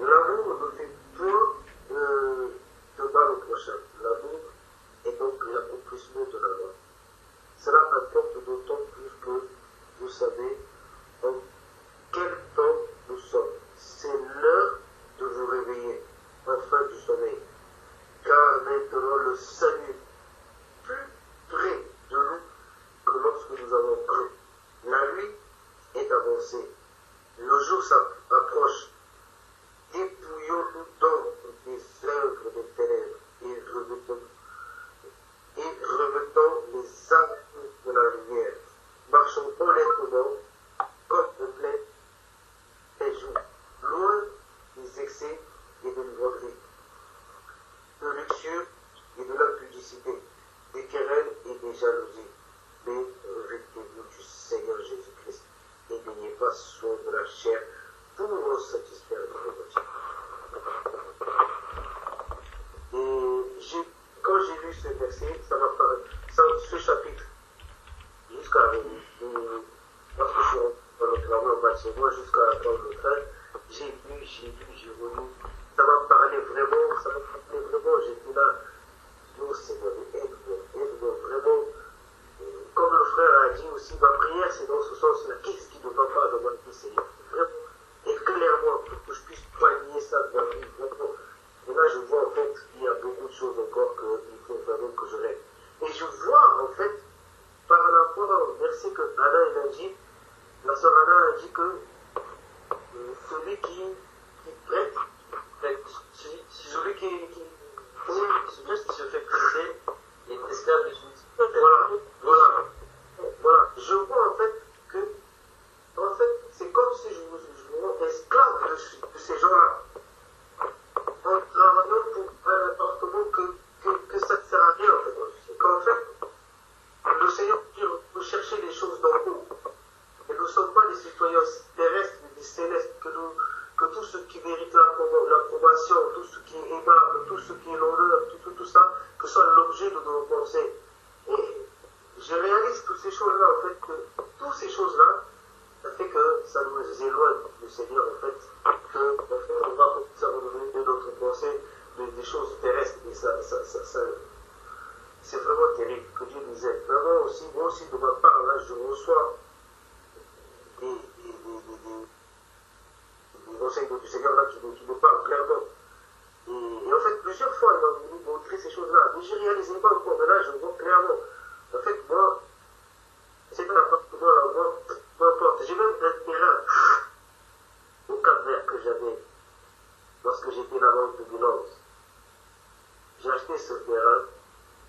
L'amour ne fait point de mal au prochain. L'amour est donc l'accomplissement de la loi. Cela importe d'autant plus que vous savez en quel temps nous sommes. C'est l'heure de vous réveiller, enfin du sommeil. Car maintenant le salut est plus près de nous que lorsque nous avons cru. La nuit est avancée. Le jour s'approche. Dépouillons-nous donc des œuvres des ténèbres et remettons les armes de la lumière. Marchons honnêtement, comme de plein jour, loin des excès et de l'ivrognerie, de luxure et de l'impudicité, des querelles et des jalousies. Mais revêtez-vous du Seigneur Jésus-Christ et n'ayez pas soin de la chair pour satisfaire vos besoins. Et quand j'ai lu ce verset, ça m'a paru, ce chapitre, jusqu'à lorsque je suis dans le travail au bâtiment, jusqu'à prendre le train, j'ai relu, ça m'a parlé vraiment, j'étais là, oh Seigneur, aide-moi, vraiment. Comme le frère a dit aussi, ma prière c'est dans ce sens-là, qu'est-ce qui ne va pas dans ma vie, Seigneur? Vraiment, éclaire-moi pour que je puisse poigner ça dans ma vie, vraiment. Et là je vois en fait qu'il y a beaucoup de choses encore qu'il faut vraiment que je règle. Et je vois en fait, par rapport au verset que Anna a dit, la sœur Anna a dit que celui qui prête, celui qui se fait prêter est esclave de son. Voilà. Je vois en fait que, c'est comme si je me rends esclave de ces gens-là. En travaillant pour un appartement que ça ne sert à rien en fait. Qu'en fait, le Seigneur dit vous cherchez les choses d'en haut. Et nous ne sommes pas des citoyens terrestres, mais des célestes. Que tout ce qui mérite l'approbation, tout ce qui est aimable, tout ce qui est l'honneur, tout ça, que ce soit l'objet de nos pensées. Et je réalise toutes ces choses-là, en fait, que toutes ces choses-là, ça fait que ça nous éloigne du Seigneur, en fait, que, en fait, on va commencer à redevenir de notre pensée des choses terrestres, et ça c'est vraiment terrible, que Dieu nous aide. Vraiment aussi, moi aussi, de ma part, là, je reçois des conseils du Seigneur, là, qui me parlent clairement. Et en fait, plusieurs fois, il m'a voulu montrer ces choses-là, mais je ne réalisais pas encore, mais là, je vois clairement. En fait, moi, c'est pas l'appartement là, moi, peu importe. J'ai même un terrain au Cap-Vert que j'avais lorsque j'étais là-bas en 2011. J'ai acheté ce terrain.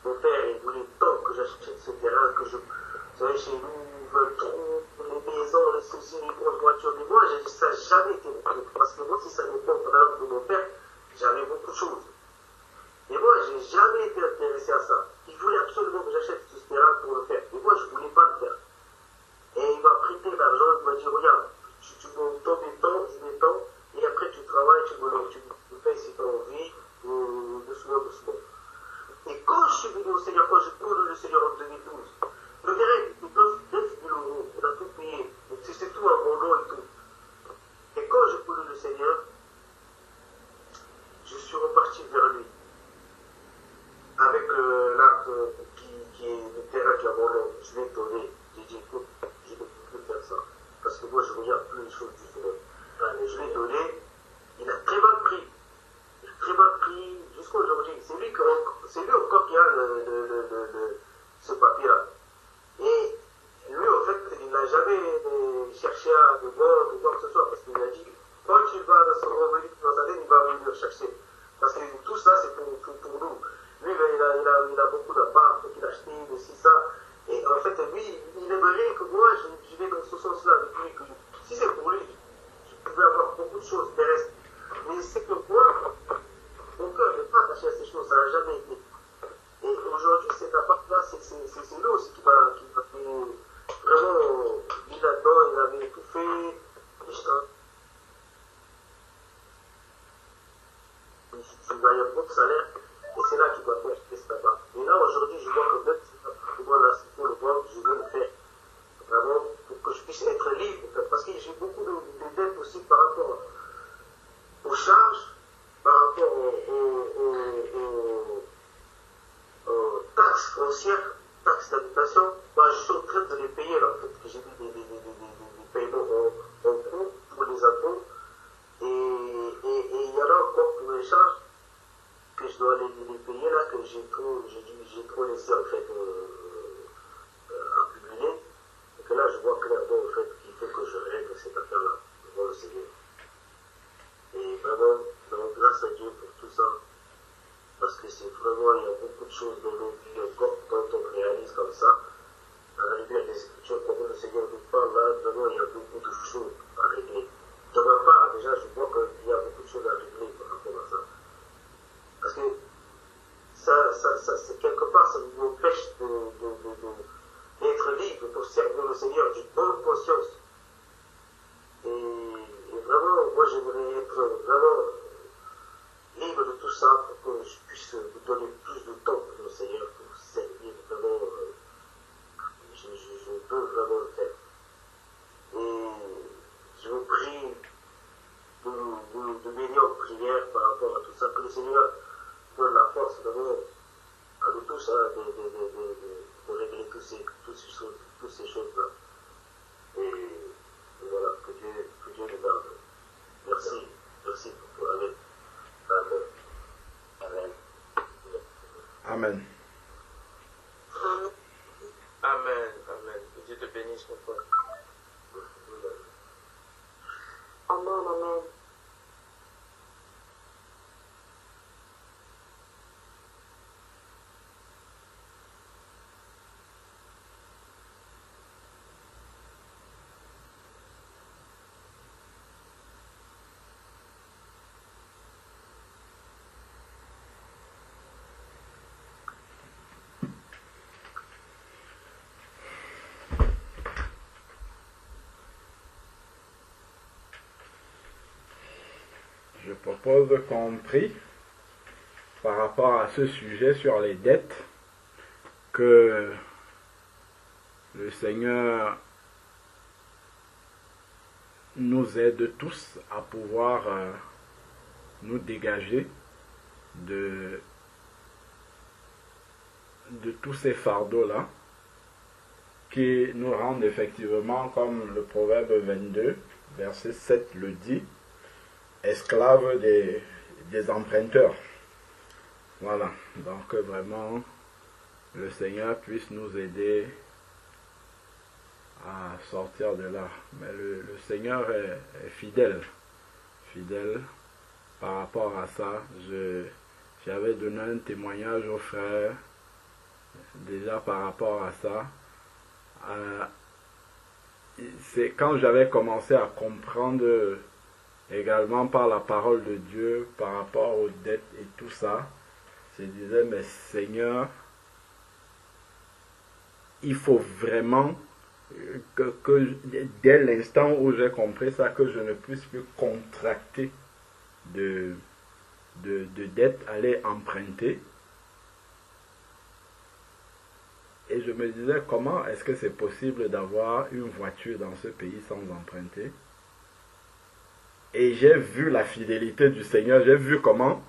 Mon père, il voulait tant que j'achète ce terrain. que je... Vous savez, chez nous, ils veulent trop les maisons, les soucis, les grosses voitures. Mais moi, ça n'a jamais été mon truc. Parce que moi, si ça dépend par exemple de mon père, j'avais beaucoup de choses. Et moi, j'ai jamais été intéressé à ça. Il voulait absolument que j'achète ce terrain pour le faire. Et moi, je ne voulais pas le faire. Et il m'a prêté l'argent, il m'a dit, regarde, tu me donnes des temps, je mets temps, et après tu travailles, tu me payes si tu as envie, doucement, doucement. Et quand je suis venu au Seigneur, quand j'ai connu le Seigneur en 2012, le terrain il coûte 9 000 euros, on a tout payé. Donc c'est tout à mon nom et tout. Et quand j'ai connu le Seigneur, je suis reparti vers lui. Avec l'acte qui est le terrain qui a mon nom, je l'ai donné. J'ai dit, écoute, je ne peux plus faire ça. Parce que moi, je regarde plus les choses du Seigneur. Je l'ai donné, il a très mal pris. Il a très mal pris jusqu'à aujourd'hui. C'est lui encore qui a ce papier-là. Et lui, en fait, il n'a jamais cherché à me vendre ou quoi que ce soit. Parce qu'il a dit, quand tu vas revenir dans sa tête, il va venir chercher. Parce que tout ça, c'est pour nous. Lui, il a beaucoup d'apparts, il a acheté aussi ça. Et en fait, lui, il aimerait que moi, je vais dans ce sens-là avec lui. Que si c'est pour lui, je pouvais avoir beaucoup de choses terrestres. Mais c'est que moi, mon cœur n'est pas attaché à ces choses, ça n'a jamais été. Et aujourd'hui, cet appart-là, c'est lui aussi qui m'a fait vraiment mis là-dedans, il avait tout fait. Je gagne un bon salaire, et c'est là qu'il m'a fait acheter cet appart. Et là, aujourd'hui, je vois que même si moi, là, c'est pour le voir, je veux le faire. Vraiment, pour que je puisse être libre. Parce que j'ai beaucoup de dettes aussi par rapport aux charges, par rapport aux taxes foncières, taxes d'habitation. Moi, je suis en train de les payer là, en fait. J'ai mis des paiements en cours pour les impôts. Et il y en a encore pour les charges que je dois les payer là, que j'ai trop laissé en fait accumuler. Et que là, je vois clairement en fait qu'il faut que je règle cette affaire-là devant le Seigneur. Et vraiment, grâce à Dieu pour tout ça. Parce que c'est vraiment, il y a beaucoup de choses dans nos vies encore quand on réalise comme ça. À la lumière des Écritures, quand le Seigneur nous parle là, vraiment, il y a beaucoup de choses à régler. De ma part, déjà, je vois qu'il y a beaucoup de choses à régler par rapport à ça. Parce que ça c'est quelque part, ça nous empêche d'être libre pour servir le Seigneur d'une bonne conscience. Et vraiment, moi, j'aimerais être vraiment libre de tout ça pour que je puisse vous donner plus de temps pour le Seigneur, pour servir vraiment. Je peux vraiment le faire. Et je vous prie de m'aider en prière par rapport à tout ça, que le Seigneur donne la force vraiment à nous tous de régler toutes ces choses-là. Et voilà, que Dieu nous garde. Merci pour la vie. Amen. Amen. Amen. Amen. Amen. Que Dieu te bénisse, mon frère. Amen, amen. Je propose qu'on prie par rapport à ce sujet sur les dettes, que le Seigneur nous aide tous à pouvoir nous dégager de tous ces fardeaux-là qui nous rendent effectivement, comme le Proverbe 22, verset 7 le dit, esclaves des emprunteurs. Voilà, donc vraiment, le Seigneur puisse nous aider à sortir de là. Mais le Seigneur est fidèle par rapport à ça. J'avais donné un témoignage aux frères déjà par rapport à ça. C'est quand j'avais commencé à comprendre également par la parole de Dieu, par rapport aux dettes et tout ça, je disais, mais Seigneur, il faut vraiment que dès l'instant où j'ai compris ça, que je ne puisse plus contracter de dettes, aller emprunter. Et je me disais, comment est-ce que c'est possible d'avoir une voiture dans ce pays sans emprunter? Et j'ai vu la fidélité du Seigneur, j'ai vu comment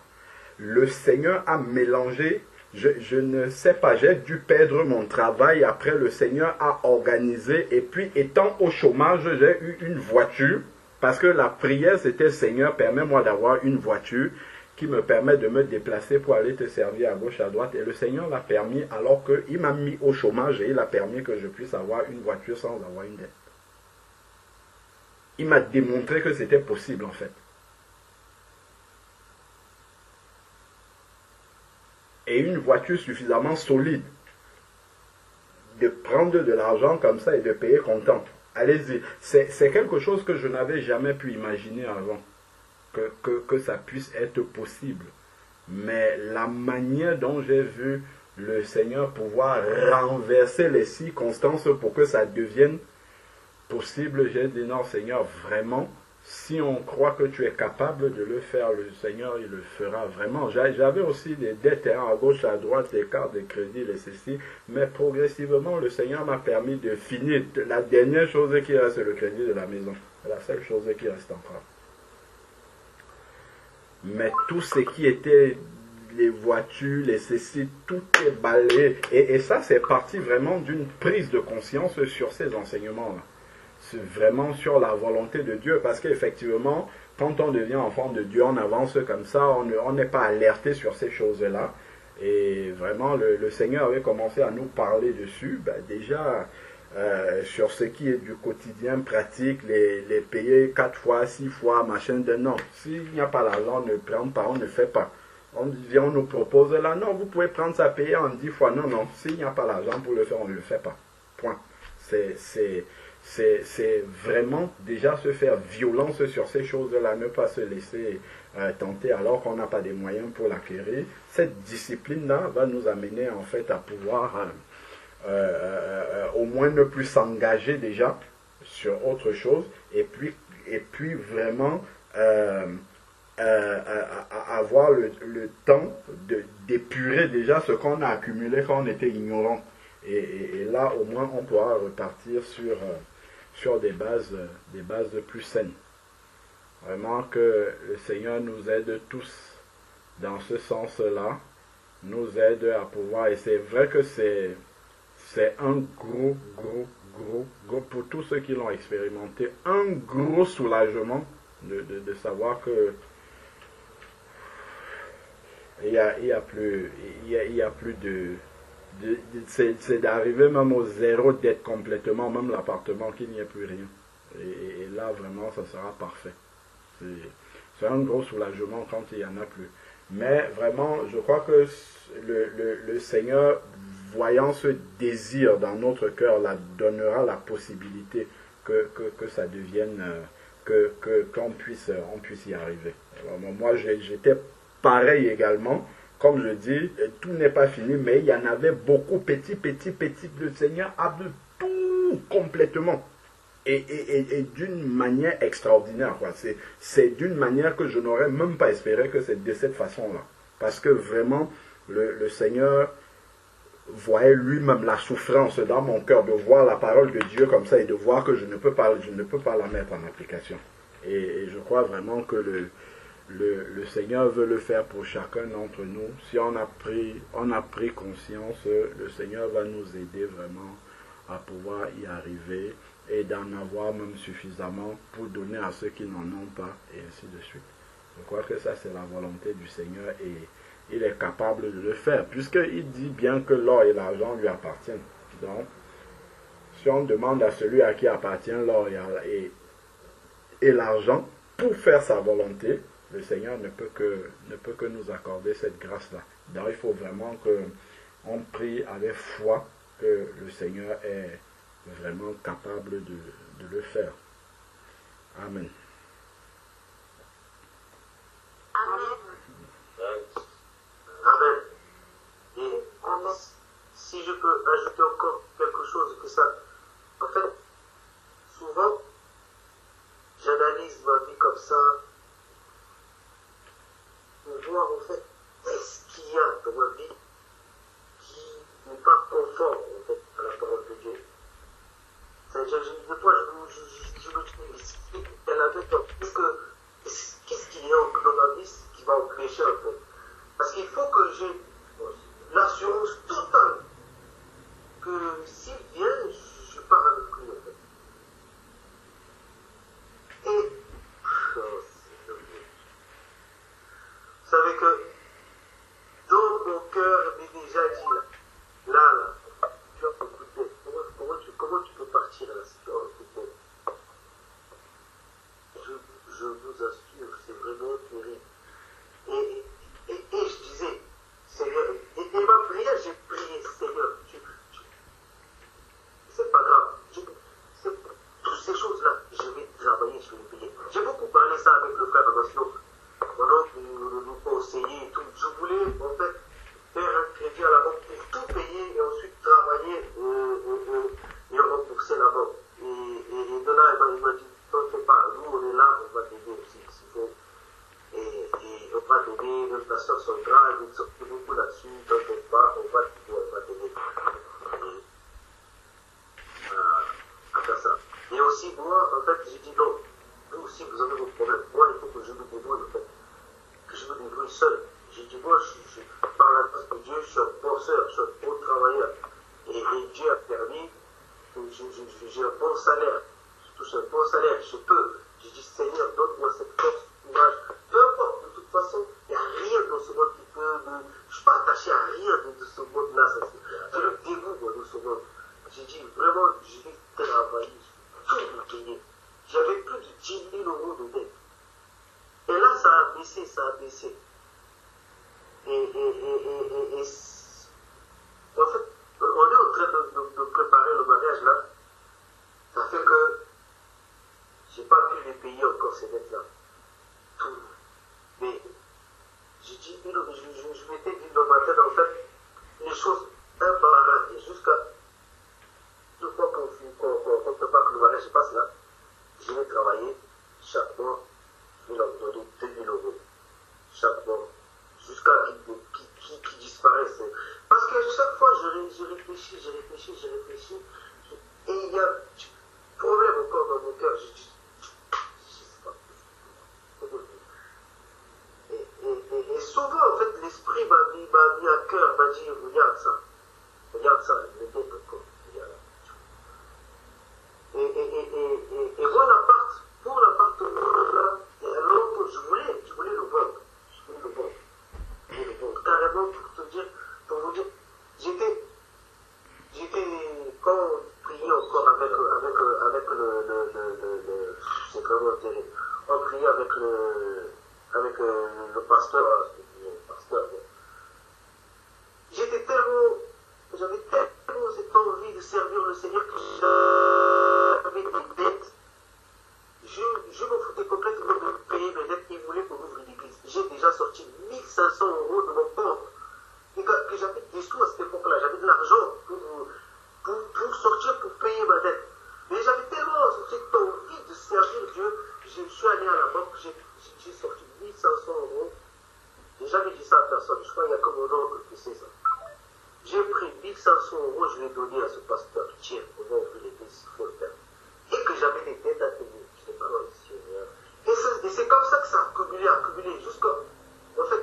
le Seigneur a mélangé, je ne sais pas, j'ai dû perdre mon travail, après le Seigneur a organisé, et puis étant au chômage, j'ai eu une voiture, parce que la prière c'était, Seigneur, permets-moi d'avoir une voiture qui me permet de me déplacer pour aller te servir à gauche, à droite, et le Seigneur l'a permis, alors qu'il m'a mis au chômage, et il a permis que je puisse avoir une voiture sans avoir une dette. Il m'a démontré que c'était possible en fait. Et une voiture suffisamment solide, de prendre de l'argent comme ça et de payer comptant. Allez-y, c'est quelque chose que je n'avais jamais pu imaginer avant, que ça puisse être possible. Mais la manière dont j'ai vu le Seigneur pouvoir renverser les circonstances pour que ça devienne possible, j'ai dit non Seigneur, vraiment, si on croit que tu es capable de le faire, le Seigneur il le fera vraiment. J'avais aussi des dettes à gauche, à droite, les cartes de crédit, les ceci, mais progressivement le Seigneur m'a permis de finir. La dernière chose qui reste, c'est le crédit de la maison. C'est la seule chose qui reste encore. Mais tout ce qui était les voitures, les ceci, tout est balayé. Et ça c'est parti vraiment d'une prise de conscience sur ces enseignements-là. C'est vraiment sur la volonté de Dieu, parce qu'effectivement, quand on devient enfant de Dieu, on avance comme ça, on n'est pas alerté sur ces choses-là. Et vraiment, le Seigneur avait commencé à nous parler dessus, déjà sur ce qui est du quotidien pratique, les payer 4 fois, 6 fois, machin de non. S'il n'y a pas l'argent, on ne prend pas, on ne fait pas. On vient, on nous propose là, non, vous pouvez prendre ça, payer en 10 fois. Non, non, s'il n'y a pas l'argent pour le faire, on ne le fait pas. Point. C'est vraiment déjà se faire violence sur ces choses-là, ne pas se laisser tenter alors qu'on n'a pas des moyens pour l'acquérir. Cette discipline-là va nous amener en fait à pouvoir au moins ne plus s'engager déjà sur autre chose et puis vraiment avoir le temps d'épurer déjà ce qu'on a accumulé quand on était ignorant. Et là, au moins, on pourra repartir sur des bases plus saines. Vraiment que le Seigneur nous aide tous dans ce sens-là, nous aide à pouvoir, et c'est vrai que c'est un gros, pour tous ceux qui l'ont expérimenté, un gros soulagement de savoir que il y a plus de c'est d'arriver même au zéro, d'être complètement, même l'appartement, qu'il n'y ait plus rien. Et là, vraiment, ça sera parfait. C'est un gros soulagement quand il n'y en a plus. Mais vraiment, je crois que le Seigneur, voyant ce désir dans notre cœur, là, donnera la possibilité que ça devienne, qu'on puisse y arriver. Alors, moi, j'étais pareil également. Comme je dis, tout n'est pas fini, mais il y en avait beaucoup, petit. Le Seigneur a vu tout complètement. Et d'une manière extraordinaire. C'est d'une manière que je n'aurais même pas espéré que c'est de cette façon-là. Parce que vraiment, le Seigneur voyait lui-même la souffrance dans mon cœur de voir la parole de Dieu comme ça et de voir que je ne peux pas la mettre en application. Et je crois vraiment que le Seigneur veut le faire pour chacun d'entre nous. Si on a pris conscience, le Seigneur va nous aider vraiment à pouvoir y arriver et d'en avoir même suffisamment pour donner à ceux qui n'en ont pas, et ainsi de suite. Je crois que ça c'est la volonté du Seigneur et il est capable de le faire, puisqu'il dit bien que l'or et l'argent lui appartiennent. Donc, si on demande à celui à qui appartient l'or et l'argent pour faire sa volonté, le Seigneur ne peut que nous accorder cette grâce-là. Donc il faut vraiment on prie avec foi que le Seigneur est vraiment capable de le faire. Amen. Amen. Et si je peux ajouter encore quelque chose que ça, en fait, souvent, j'analyse ma vie comme ça, pour voir en fait, est-ce qu'il y a dans ma vie qui n'est pas conforme en fait à la parole de Dieu. Des fois, je me dis, elle avait tort. Qu'est-ce qu'il y a dans ma vie qui va empêcher en fait? Parce qu'il faut que j'ai l'assurance totale que s'il vient, je pars avec lui en fait. Et, vous savez que dans mon cœur m'est déjà dit là, tu vas écouter. Comment tu peux partir là si tu vas écouter? Je vous assure, c'est vraiment terrible. Et je disais, Seigneur, et ma prière, j'ai prié, Seigneur, c'est pas grave. Toutes ces choses-là, je vais travailler, je vais les payer. J'ai beaucoup parlé ça avec le frère Amasio. Pendant que nous conseillait et tout. Je voulais, en fait, faire un crédit à la banque pour tout payer et ensuite travailler et rembourser la banque. Et de là, il m'a dit, t'en fais pas, nous on est là, on va t'aider aussi, s'il faut. Et on va t'aider, même ta soeur centrale, il sortit beaucoup là-dessus, t'en fais pas, on va t'aider. À faire ça. Et aussi, moi, en fait, j'ai dit non, vous aussi, vous avez vos problèmes. Moi, il faut que je me débrouille, en fait. Que je me débrouille seul. J'ai dit, moi, par la grâce de Dieu, je suis un bosseur, je suis un bon travailleur. Et Dieu a permis que j'ai un bon salaire. Je touche un bon salaire, je peux. J'ai dit, Seigneur, donne-moi cette force, courage. Peu importe, de toute façon, il n'y a rien dans ce monde qui peut me... Je ne suis pas attaché à rien de ce monde-là. C'est le dégoût, moi, de ce monde. J'ai dit, vraiment, je vais travailler, tout me payer. J'avais plus de 10 000 € de dette. Et là, ça a baissé, ça a baissé. Et en fait, on est en train de préparer le mariage là. Ça fait que j'ai pas pu les payer encore ces dettes là. Tout. Mais j'ai dit, je m'étais dit dans ma tête en fait, les choses un par un. Et jusqu'à 2 fois qu'on prépare que le mariage passe là, je vais travailler chaque mois, je vais leur donner 2 000 € chaque mois. Jusqu'à qu'ils disparaissent. Parce que chaque fois, je réfléchis, et il y a un problème encore dans mon cœur. Je dis, je sais pas. Et souvent, en fait, l'esprit m'a mis à cœur, m'a dit, regarde ça, le dette encore. Et moi, pour l'appartement, là, il y a longtemps, je voulais le vendre. Carrément pour vous dire, j'étais quand on priait encore avec c'est vraiment terrible. On priait avec le pasteur, j'avais tellement cette envie de servir le Seigneur que j'avais des dettes. Je m'en foutais complètement de payer mes dettes. Ils voulaient qu'on ouvre une église. J'ai déjà sorti 1 500 € de mon compte. Et que j'avais des sous à cette époque-là. J'avais de l'argent pour sortir, pour payer ma dette. Mais j'avais tellement cette envie de servir Dieu. Je suis allé à la banque, j'ai sorti 1 500 €. J'ai jamais dit ça à personne. Je crois qu'il y a que mon oncle qui sait ça. J'ai pris 1 500 €, je l'ai donné à ce pasteur. Tiens, on va ouvrir l'église, il faut le faire. Et que j'avais des dettes à payer. Je n'ai pas réussi. Et c'est comme ça que ça a accumulé, jusqu'à... En fait,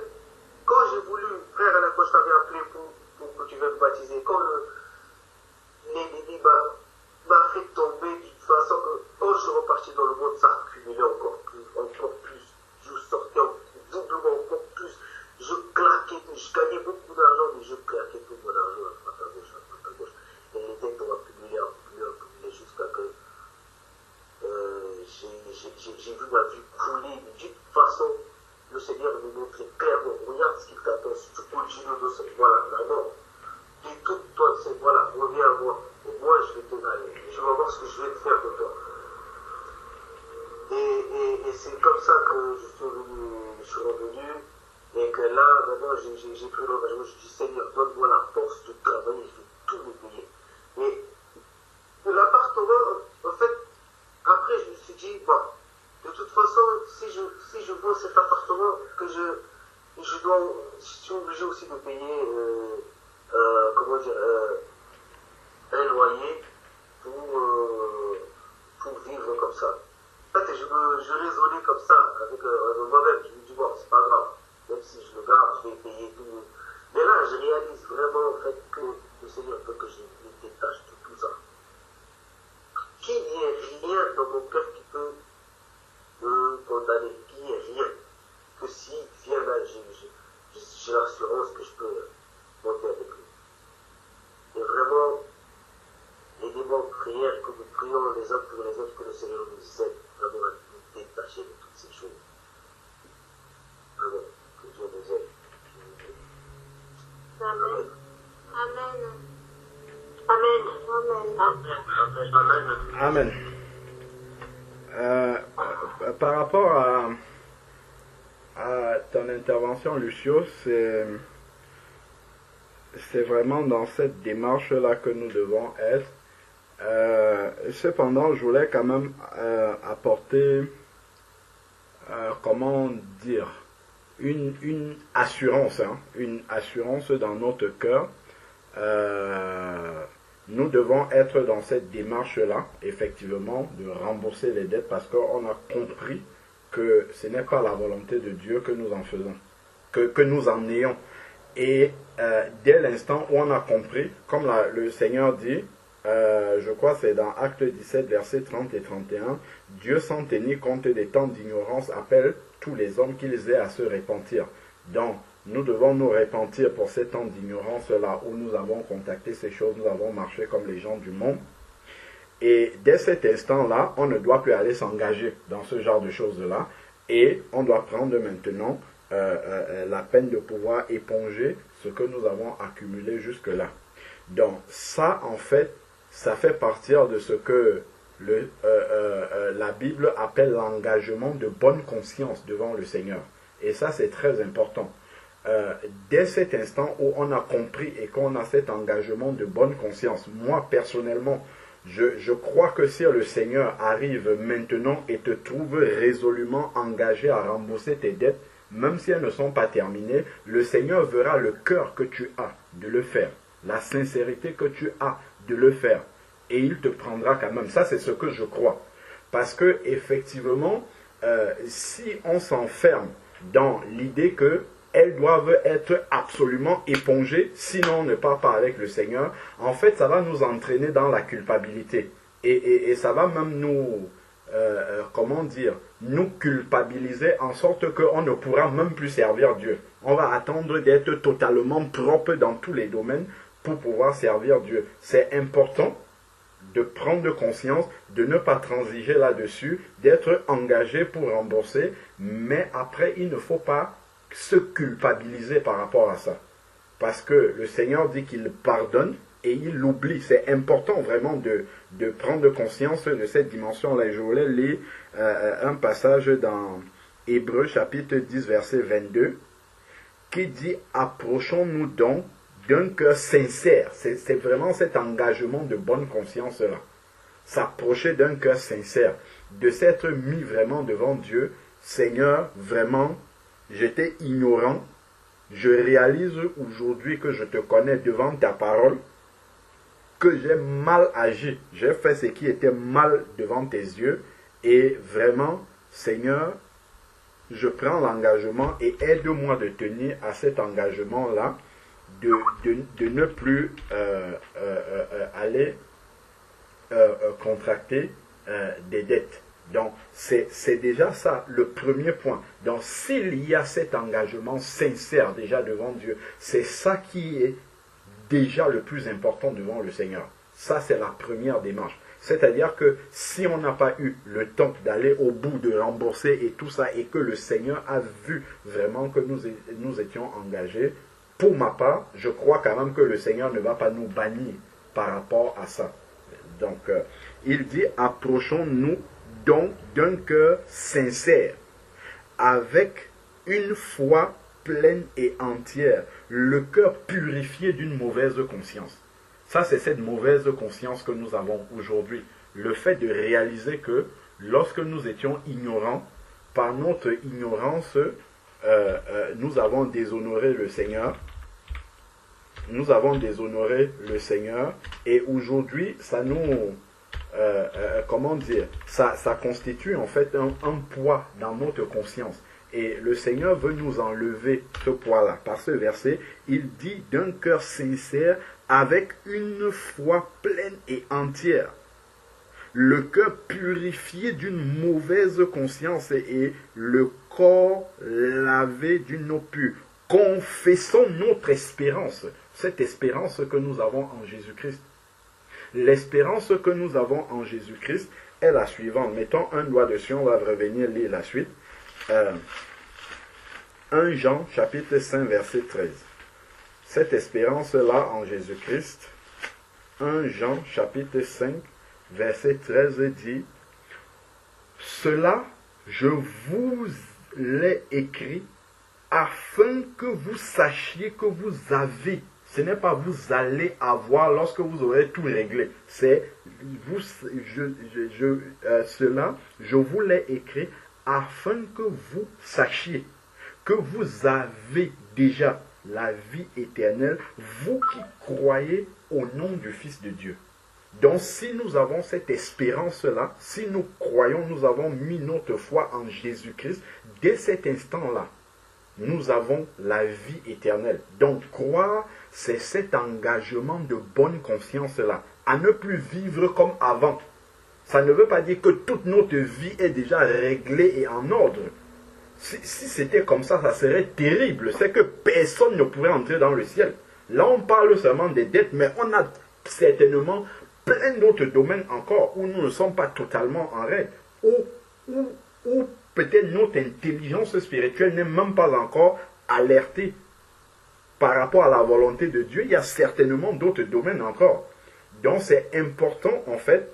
quand j'ai voulu, frère Alain, quand je t'avais appelé pour que tu viennes me baptiser, quand l'ennemi m'a fait tomber d'une façon que quand je suis reparti dans le monde, ça a accumulé encore plus. Je sortais doublement encore plus. Je claquais tout. Je gagnais beaucoup d'argent, mais je claquais tout mon argent à droite à gauche. Et les dettes ont accumulé jusqu'à que j'ai vu ma vie couler. D'une façon, le Seigneur me montrait clairement, regarde ce qu'il t'attend. Si tu continues de ce voilà, la mort. moi. Et moi, je vais te gagner. Je vais voir ce que je vais te faire de toi. Et c'est comme ça que je suis revenu. Et que là, maintenant, j'ai pris l'engagement. Je dis, Seigneur, donne-moi la force de travailler. Je vais tout me payer. Et l'appartement, en fait, après, je me suis dit, bon, de toute façon, si je vends cet appartement, que je suis obligé aussi de payer, comment dire, un loyer pour vivre comme ça. En fait, je raisonnais comme ça, avec moi-même. Je me dis, bon, c'est pas grave, même si je le garde, je vais payer tout. Mais là, je réalise vraiment, en fait, que le Seigneur veut que je me détache de tout ça. Qu'il n'y ait rien dans mon cœur qui peut me condamner, qu'il n'y ait rien. Que s'il vient là, j'ai l'assurance que je peux monter avec lui. Et vraiment, aidez-moi en prière, que nous prions les uns pour les autres, que le Seigneur nous aide vraiment à nous détacher de toutes ces choses. Vraiment, que Dieu nous aide. Amen. Amen. Amen. Par rapport à ton intervention, Lucio, c'est vraiment dans cette démarche-là que nous devons être. Cependant, je voulais quand même apporter, comment dire, une assurance dans notre cœur. Nous devons être dans cette démarche-là, effectivement, de rembourser les dettes parce qu'on a compris que ce n'est pas la volonté de Dieu que nous en faisons, que nous en ayons. Et dès l'instant où on a compris, comme le Seigneur dit, je crois que c'est dans Acte 17, versets 30 et 31, Dieu sans tenir compte des temps d'ignorance appelle tous les hommes qu'ils aient à se repentir. Donc, nous devons nous repentir pour ces temps d'ignorance-là où nous avons contacté ces choses, nous avons marché comme les gens du monde. Et dès cet instant-là, on ne doit plus aller s'engager dans ce genre de choses-là. Et on doit prendre maintenant la peine de pouvoir éponger ce que nous avons accumulé jusque-là. Donc ça, en fait, ça fait partir de ce que la Bible appelle l'engagement de bonne conscience devant le Seigneur. Et ça, c'est très important. Dès cet instant où on a compris et qu'on a cet engagement de bonne conscience, moi personnellement, je crois que si le Seigneur arrive maintenant et te trouve résolument engagé à rembourser tes dettes, même si elles ne sont pas terminées, le Seigneur verra le cœur que tu as de le faire, la sincérité que tu as de le faire, et il te prendra quand même. Ça, c'est ce que je crois. Parce que effectivement, si on s'enferme dans l'idée que elles doivent être absolument épongées, sinon on ne part pas avec le Seigneur, en fait, ça va nous entraîner dans la culpabilité. Et ça va même nous, comment dire, nous culpabiliser en sorte qu'on ne pourra même plus servir Dieu. On va attendre d'être totalement propre dans tous les domaines pour pouvoir servir Dieu. C'est important de prendre conscience, de ne pas transiger là-dessus, d'être engagé pour rembourser, mais après, il ne faut pas se culpabiliser par rapport à ça. Parce que le Seigneur dit qu'il pardonne et il l'oublie. C'est important vraiment de prendre conscience de cette dimension-là. Et je voulais lire un passage dans Hébreux chapitre 10, verset 22, qui dit « Approchons-nous donc d'un cœur sincère ». C'est vraiment cet engagement de bonne conscience-là. S'approcher d'un cœur sincère, de s'être mis vraiment devant Dieu. Seigneur, vraiment, j'étais ignorant. Je réalise aujourd'hui que je te connais devant ta parole, que j'ai mal agi. J'ai fait ce qui était mal devant tes yeux. Et vraiment, Seigneur, je prends l'engagement et aide-moi de tenir à cet engagement-là, de ne plus aller contracter des dettes. Donc, c'est déjà ça, le premier point. Donc, s'il y a cet engagement sincère déjà devant Dieu, c'est ça qui est déjà le plus important devant le Seigneur. Ça, c'est la première démarche. C'est-à-dire que si on n'a pas eu le temps d'aller au bout, de rembourser et tout ça, et que le Seigneur a vu vraiment que nous étions engagés, pour ma part, je crois quand même que le Seigneur ne va pas nous bannir par rapport à ça. Donc, il dit, approchons-nous donc d'un cœur sincère, avec une foi pleine et entière, le cœur purifié d'une mauvaise conscience. Ça, c'est cette mauvaise conscience que nous avons aujourd'hui. Le fait de réaliser que lorsque nous étions ignorants, par notre ignorance, nous avons déshonoré le Seigneur. Nous avons déshonoré le Seigneur. Et aujourd'hui, ça nous... comment dire, ça constitue en fait un poids dans notre conscience. Et le Seigneur veut nous enlever ce poids-là. Par ce verset, il dit d'un cœur sincère, avec une foi pleine et entière. Le cœur purifié d'une mauvaise conscience et le corps lavé d'une eau pure. Confessons notre espérance, cette espérance que nous avons en Jésus-Christ. L'espérance que nous avons en Jésus-Christ est la suivante. Mettons un doigt dessus, on va revenir lire la suite. 1 Jean chapitre 5 verset 13. Cette espérance-là en Jésus-Christ, 1 Jean chapitre 5 verset 13 dit, cela je vous l'ai écrit afin que vous sachiez que vous avez. Ce n'est pas vous allez avoir lorsque vous aurez tout réglé. C'est vous, cela, je vous l'ai écrit afin que vous sachiez que vous avez déjà la vie éternelle, vous qui croyez au nom du Fils de Dieu. Donc si nous avons cette espérance-là, si nous croyons, nous avons mis notre foi en Jésus-Christ, dès cet instant-là, nous avons la vie éternelle. Donc croire, c'est cet engagement de bonne conscience-là, à ne plus vivre comme avant. Ça ne veut pas dire que toute notre vie est déjà réglée et en ordre. Si c'était comme ça, ça serait terrible. C'est que personne ne pourrait entrer dans le ciel. Là, on parle seulement des dettes, mais on a certainement plein d'autres domaines encore où nous ne sommes pas totalement en règle. Où peut-être notre intelligence spirituelle n'est même pas encore alertée par rapport à la volonté de Dieu. Il y a certainement d'autres domaines encore. Donc, c'est important, en fait,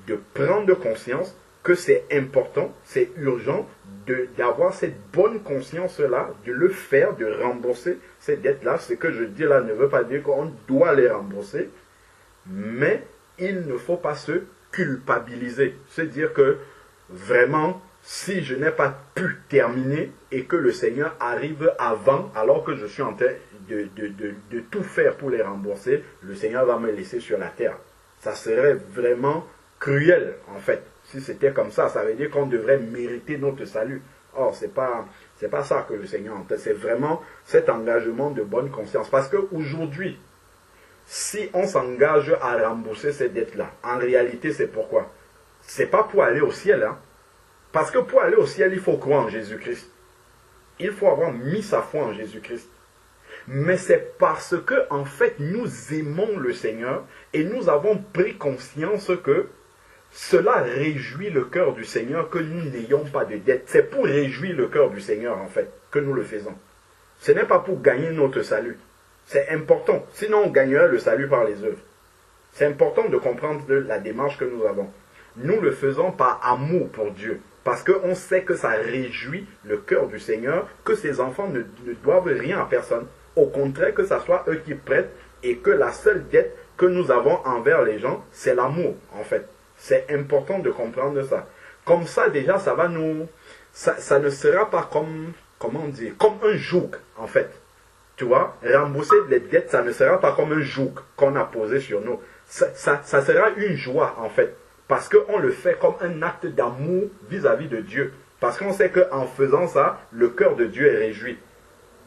de prendre conscience que c'est important, c'est urgent d'avoir cette bonne conscience-là, de le faire, de rembourser ces dettes-là. Ce que je dis là ne veut pas dire qu'on doit les rembourser, mais il ne faut pas se culpabiliser. Se dire que vraiment, si je n'ai pas pu terminer et que le Seigneur arrive avant, alors que je suis en train de tout faire pour les rembourser, le Seigneur va me laisser sur la terre. Ça serait vraiment cruel, en fait. Si c'était comme ça, ça veut dire qu'on devrait mériter notre salut. Or, c'est pas ça que le Seigneur entend. C'est vraiment cet engagement de bonne conscience. Parce qu'aujourd'hui, si on s'engage à rembourser ces dettes-là, en réalité, c'est pourquoi? C'est pas pour aller au ciel, hein. Parce que pour aller au ciel, il faut croire en Jésus-Christ. Il faut avoir mis sa foi en Jésus-Christ. Mais c'est parce que, en fait, nous aimons le Seigneur et nous avons pris conscience que cela réjouit le cœur du Seigneur que nous n'ayons pas de dette. C'est pour réjouir le cœur du Seigneur, en fait, que nous le faisons. Ce n'est pas pour gagner notre salut. C'est important. Sinon, on gagnerait le salut par les œuvres. C'est important de comprendre la démarche que nous avons. Nous le faisons par amour pour Dieu. Parce qu'on sait que ça réjouit le cœur du Seigneur, que ses enfants ne doivent rien à personne. Au contraire, que ce soit eux qui prêtent et que la seule dette que nous avons envers les gens, c'est l'amour, en fait. C'est important de comprendre ça. Comme ça, déjà, ça va nous... Ça ne sera pas comme... Comment dire? Comme un joug, en fait. Tu vois? Rembourser les dettes, ça ne sera pas comme un joug qu'on a posé sur nous. Ça sera une joie, en fait. Parce qu'on le fait comme un acte d'amour vis-à-vis de Dieu. Parce qu'on sait qu'en faisant ça, le cœur de Dieu est réjoui.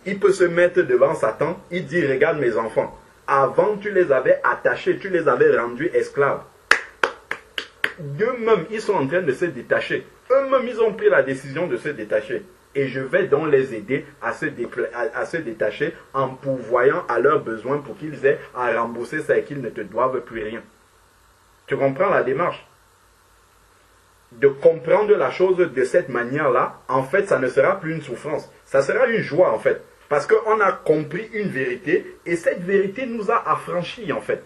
Il peut se mettre devant Satan, il dit, regarde mes enfants, avant tu les avais attachés, tu les avais rendus esclaves. Eux-mêmes, ils sont en train de se détacher. Eux-mêmes, ils ont pris la décision de se détacher. Et je vais donc les aider à se détacher en pourvoyant à leurs besoins pour qu'ils aient à rembourser ça et qu'ils ne te doivent plus rien. Tu comprends la démarche? De comprendre la chose de cette manière-là, en fait, ça ne sera plus une souffrance. Ça sera une joie, en fait. Parce qu'on a compris une vérité et cette vérité nous a affranchis, en fait.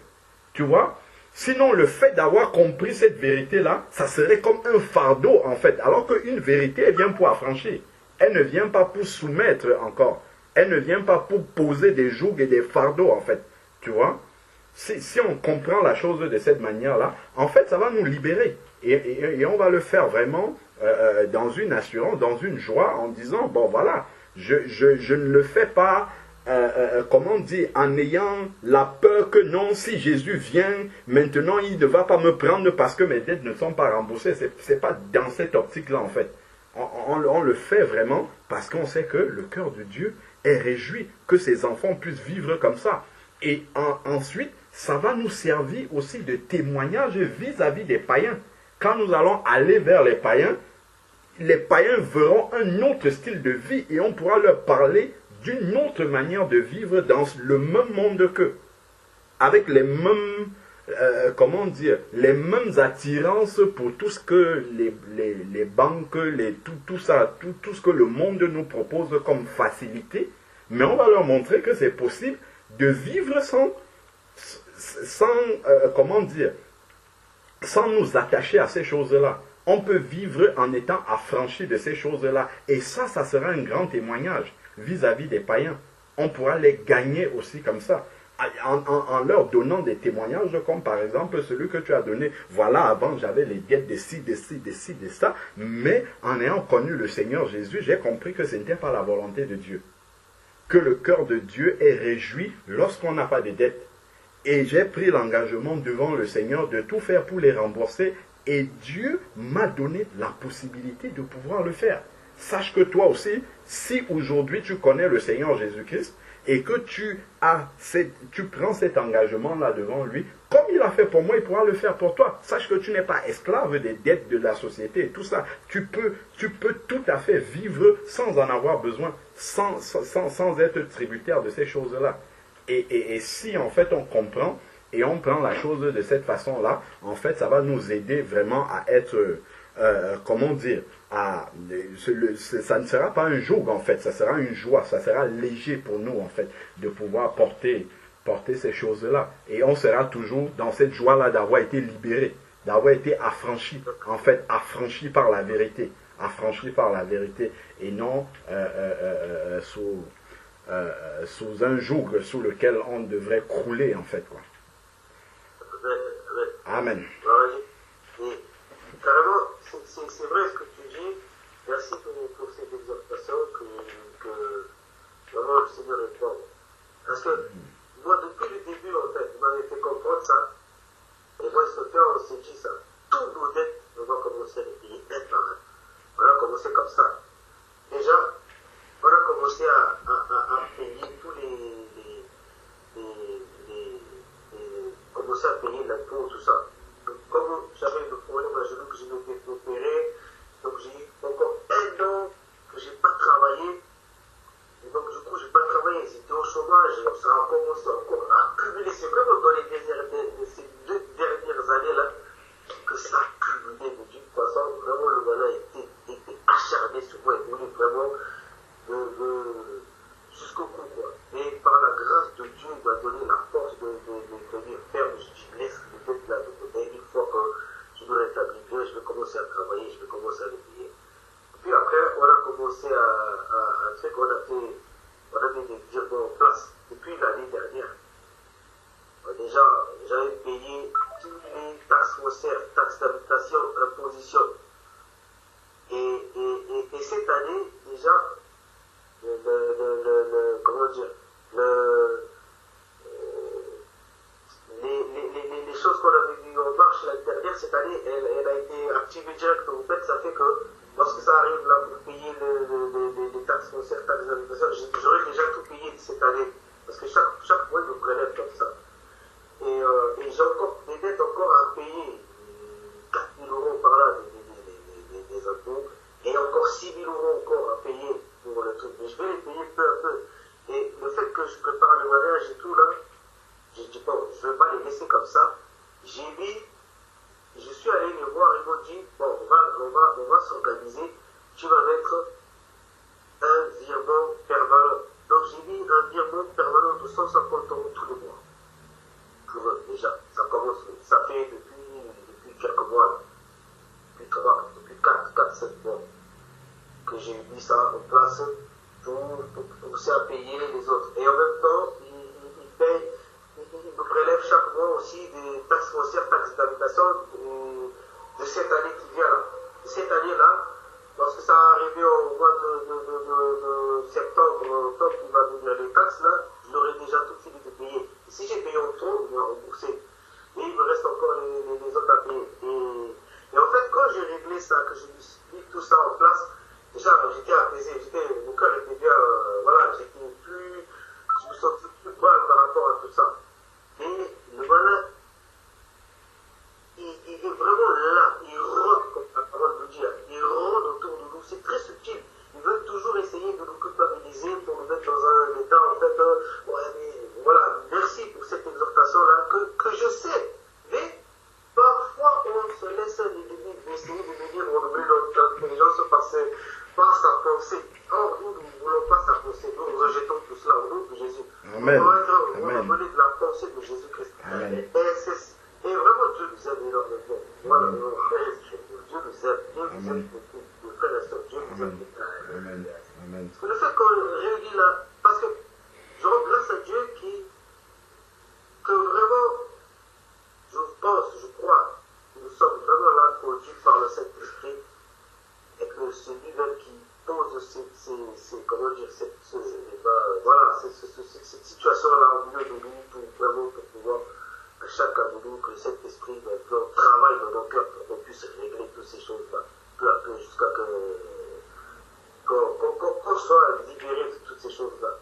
Tu vois? Sinon, le fait d'avoir compris cette vérité-là, ça serait comme un fardeau, en fait. Alors qu'une vérité, elle vient pour affranchir. Elle ne vient pas pour soumettre encore. Elle ne vient pas pour poser des jougs et des fardeaux, en fait. Tu vois? Si on comprend la chose de cette manière-là, en fait, ça va nous libérer. Et on va le faire vraiment dans une assurance, dans une joie, en disant, bon, voilà, je ne le fais pas... comment dire, en ayant la peur que non, si Jésus vient, maintenant il ne va pas me prendre parce que mes dettes ne sont pas remboursées. C'est pas dans cette optique-là en fait. On le fait vraiment parce qu'on sait que le cœur de Dieu est réjoui que ses enfants puissent vivre comme ça. Et ensuite, ça va nous servir aussi de témoignage vis-à-vis des païens. Quand nous allons aller vers les païens verront un autre style de vie et on pourra leur parler d'une autre manière de vivre dans le même monde qu'eux, avec les mêmes, comment dire, les mêmes attirances pour tout ce que les banques, tout ça, tout ce que le monde nous propose comme facilité, mais on va leur montrer que c'est possible de vivre sans comment dire, sans nous attacher à ces choses-là. On peut vivre en étant affranchi de ces choses-là, et ça sera un grand témoignage vis-à-vis des païens. On pourra les gagner aussi comme ça, en leur donnant des témoignages comme par exemple celui que tu as donné. Voilà, avant j'avais les dettes de ci, de ci, de ci, de ça, mais en ayant connu le Seigneur Jésus, j'ai compris que ce n'était pas la volonté de Dieu. Que le cœur de Dieu est réjoui lorsqu'on n'a pas de dettes. Et j'ai pris l'engagement devant le Seigneur de tout faire pour les rembourser, et Dieu m'a donné la possibilité de pouvoir le faire. Sache que toi aussi, si aujourd'hui tu connais le Seigneur Jésus-Christ et que tu prends cet engagement-là devant lui, comme il a fait pour moi, il pourra le faire pour toi. Sache que tu n'es pas esclave des dettes de la société et tout ça. Tu peux tout à fait vivre sans en avoir besoin, sans être tributaire de ces choses-là. Et si en fait on comprend et on prend la chose de cette façon-là, en fait ça va nous aider vraiment à être, comment dire, ça ne sera pas un joug en fait, ça sera une joie, ça sera léger pour nous en fait de pouvoir porter ces choses-là. Et on sera toujours dans cette joie-là d'avoir été libéré, d'avoir été affranchi, en fait affranchi par la vérité, et non sous un joug sous lequel on devrait crouler en fait quoi. Amen. Et carrément, c'est vrai ce que tu dis. Merci pour cette exhortation que vraiment le Seigneur répond. Parce que moi, depuis le début, en fait, il m'avait fait comprendre ça. Et moi, on s'est dit ça. Toutes nos dettes, on va commencer à les payer un par un. On a commencé comme ça. Déjà, on a commencé à payer tous commencer à payer l'impôt, tout ça. Donc, comme j'avais le problème à genoux que je m'étais opéré, donc j'ai eu encore un an que je n'ai pas travaillé. Et donc, du coup, je n'ai pas travaillé, j'étais au chômage, et ça a commencé encore à cumuler. C'est vraiment dans ces 2 dernières années-là que ça a cumulé de toute façon. Vraiment, le gars-là était acharné sur moi, il voulait vraiment jusqu'au bout, quoi. Et par la grâce de Dieu, il m'a donné la force de tenir ferme. Je laisse les dettes là de côté. Une fois que je me rétablis bien, je vais commencer à travailler, je vais commencer à les payer. Puis après, on a commencé à faire qu'on a mis des virements en place. Depuis l'année dernière, déjà, j'avais payé tous les taxes foncières, taxes d'habitation, imposition. Et cette année, déjà, comment dire, les choses qu'on avait vues en marche l'année dernière, cette année, elle a été activée direct. En fait, ça fait que lorsque ça arrive là pour payer les taxes foncières, taxes d'habitation, j'aurais déjà tout payé cette année. Parce que chaque mois, je me prélève comme ça. Et j'ai encore des dettes encore à payer. 4 000 € par là des impôts. Et encore 6 000 € encore à payer pour le truc. Mais je vais les payer peu à peu. Et le fait que je prépare le mariage et tout là, j'ai dit bon, je ne vais pas les laisser comme ça. Je suis allé les voir, ils m'ont dit bon, on va s'organiser. Tu vas mettre un virement permanent. Donc j'ai mis un virement permanent de 150 € tous les mois. Pour eux, déjà. Ça depuis 4-7 mois que j'ai mis ça en place pour pousser à payer les autres. Et en même temps, il me prélève chaque mois aussi des taxes foncières, taxes d'habitation de cette année qui vient là. Cette année-là, lorsque ça arrivé au mois de septembre, octobre, il va venir les taxes là, je l'aurais déjà tout fini de payer. Et si j'ai payé au trop, il m'a remboursé. Et il me reste encore les autres à payer. Et en fait, quand j'ai réglé ça, que j'ai mis tout ça en place, déjà j'étais apaisé, mon cœur était bien, voilà, je me sentais plus mal par rapport à tout ça. Et le malin, il est vraiment là, il rôde, comme la parole nous dit, il rôde autour de nous, c'est très subtil. Ils veulent toujours essayer de nous culpabiliser pour nous mettre dans un état, en fait, ouais, mais voilà, merci pour cette exhortation-là, que je sais, mais parfois on se laisse essayer de nous dire, on oublie notre intelligence par sa pensée. Or, nous ne voulons pas sa pensée, nous rejetons tout cela au nom de Jésus. Amen. On va voler de la pensée de Jésus-Christ. Et vraiment, Dieu nous aime énormément. Voilà, Dieu nous aime beaucoup. Mes frères et sœurs, Dieu nous aime. Amen. Amen. Le fait qu'on réunit là, parce que je rends grâce à Dieu que vraiment, je pense, je crois, nous sommes vraiment là conduits par le Saint-Esprit et que c'est lui-même qui pose comment dire, cette situation-là au milieu de nous pour vraiment pouvoir à chacun de nous que cet esprit maintenant travaille dans nos cœurs pour qu'on puisse régler toutes ces choses-là, peu à peu, jusqu'à qu'on soit libéré de toutes ces choses-là.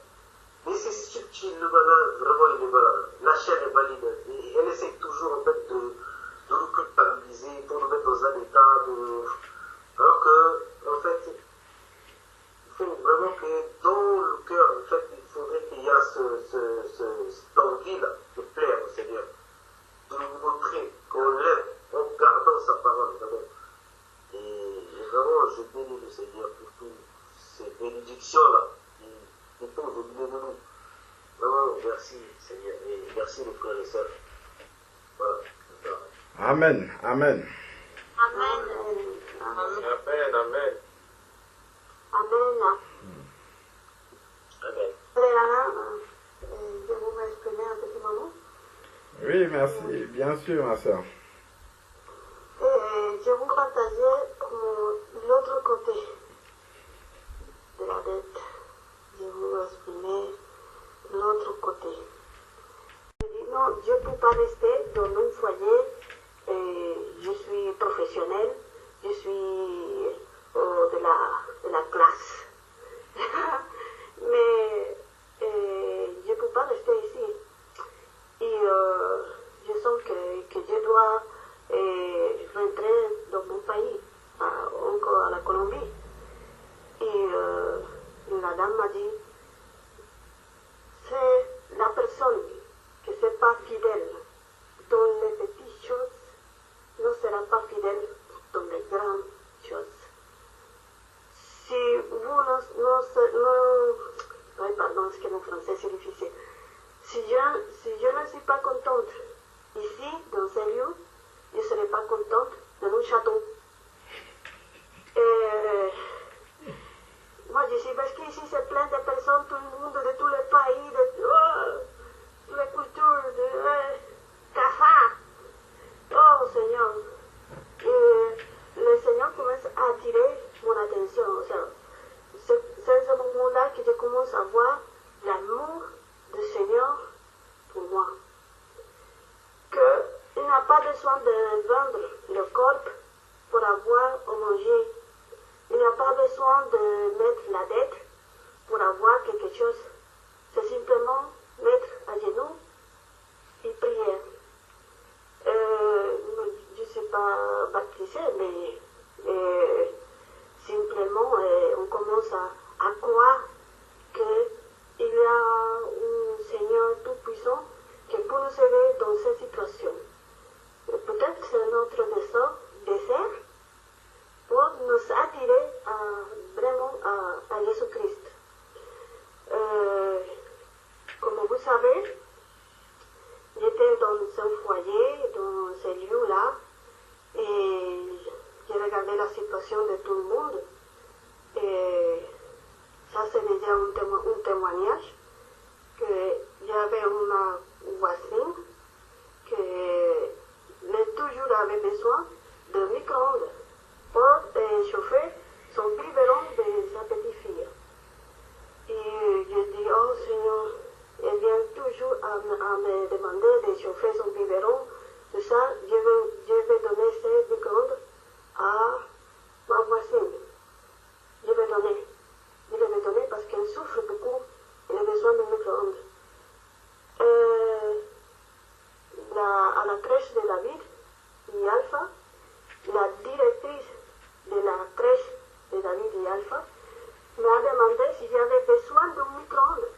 Mais c'est subtil, le malin, vraiment il est malin. La chair est maligne. Et elle essaie toujours en fait de nous culpabiliser pour nous mettre dans un état de... Alors que, en fait, il faut vraiment que dans le cœur, en fait, il faudrait qu'il y ait cette envie-là de plaire au Seigneur, de nous montrer qu'on l'aime en gardant sa parole d'abord. Et vraiment, je bénis le Seigneur pour toutes ces bénédictions-là qui posent au milieu de nous. Vraiment, merci Seigneur et merci les frères et sœurs. Voilà. Amen. Amen. Amen. Amen, amen. Amen. Amen. Je vous m'exprimer un petit moment. Oui, merci. Bien sûr, ma soeur. Je vous partageais l'autre côté de la dette. Je vous exprimer l'autre côté. Je dis non, je ne peux pas rester dans mon foyer. Je suis professionnelle, je suis de la classe. Mais je ne peux pas rester ici. Et je sens que je dois rentrer dans mon pays, encore à la Colombie. Et la dame m'a dit, c'est la personne qui n'est pas fidèle dans les petites choses, ne sera pas fidèle dans les grandes choses. Si vous oui, pardon, c'est que mon français c'est difficile. Si je ne suis pas contente ici, dans ce lieu, je ne serai pas contente dans mon château. Moi, je suis parce qu'ici, c'est plein de personnes, tout le monde, de tous les pays, de toutes les cultures, de cafards. Oh, Seigneur. Le Seigneur commence à attirer mon attention. O sea, c'est ce moment-là que je commence à voir l'amour du Seigneur pour moi. Qu'il n'a pas besoin de vendre le corps pour avoir à manger. Il n'a pas besoin de mettre la dette pour avoir quelque chose. C'est simplement mettre à genoux et prier. Je ne suis pas baptisée, mais simplement on commence à croire qu'il y a un Seigneur tout-puissant qui peut nous aider dans cette situation. Peut-être que c'est notre désir pour nous attirer vraiment à Jésus-Christ. Comme vous savez, j'étais dans un foyer, dans ce lieu-là, et j'ai regardé situation de tout le monde. Et ça, c'est déjà un témoignage que j'avais une voisine qui toujours avait besoin de micro-ondes pour chauffer son biberon de sa petite fille. Et je dis, oh Seigneur, elle vient toujours à me demander de chauffer son biberon. Tout ça, je vais donner ces micro-ondes à ma voisine. Je vais lui donner parce qu'elle souffre beaucoup. Elle a besoin de micro-ondes. À la crèche de David et Alpha, la directrice de la crèche de David et Alpha m'a demandé si j'avais besoin d'un micro-ondes.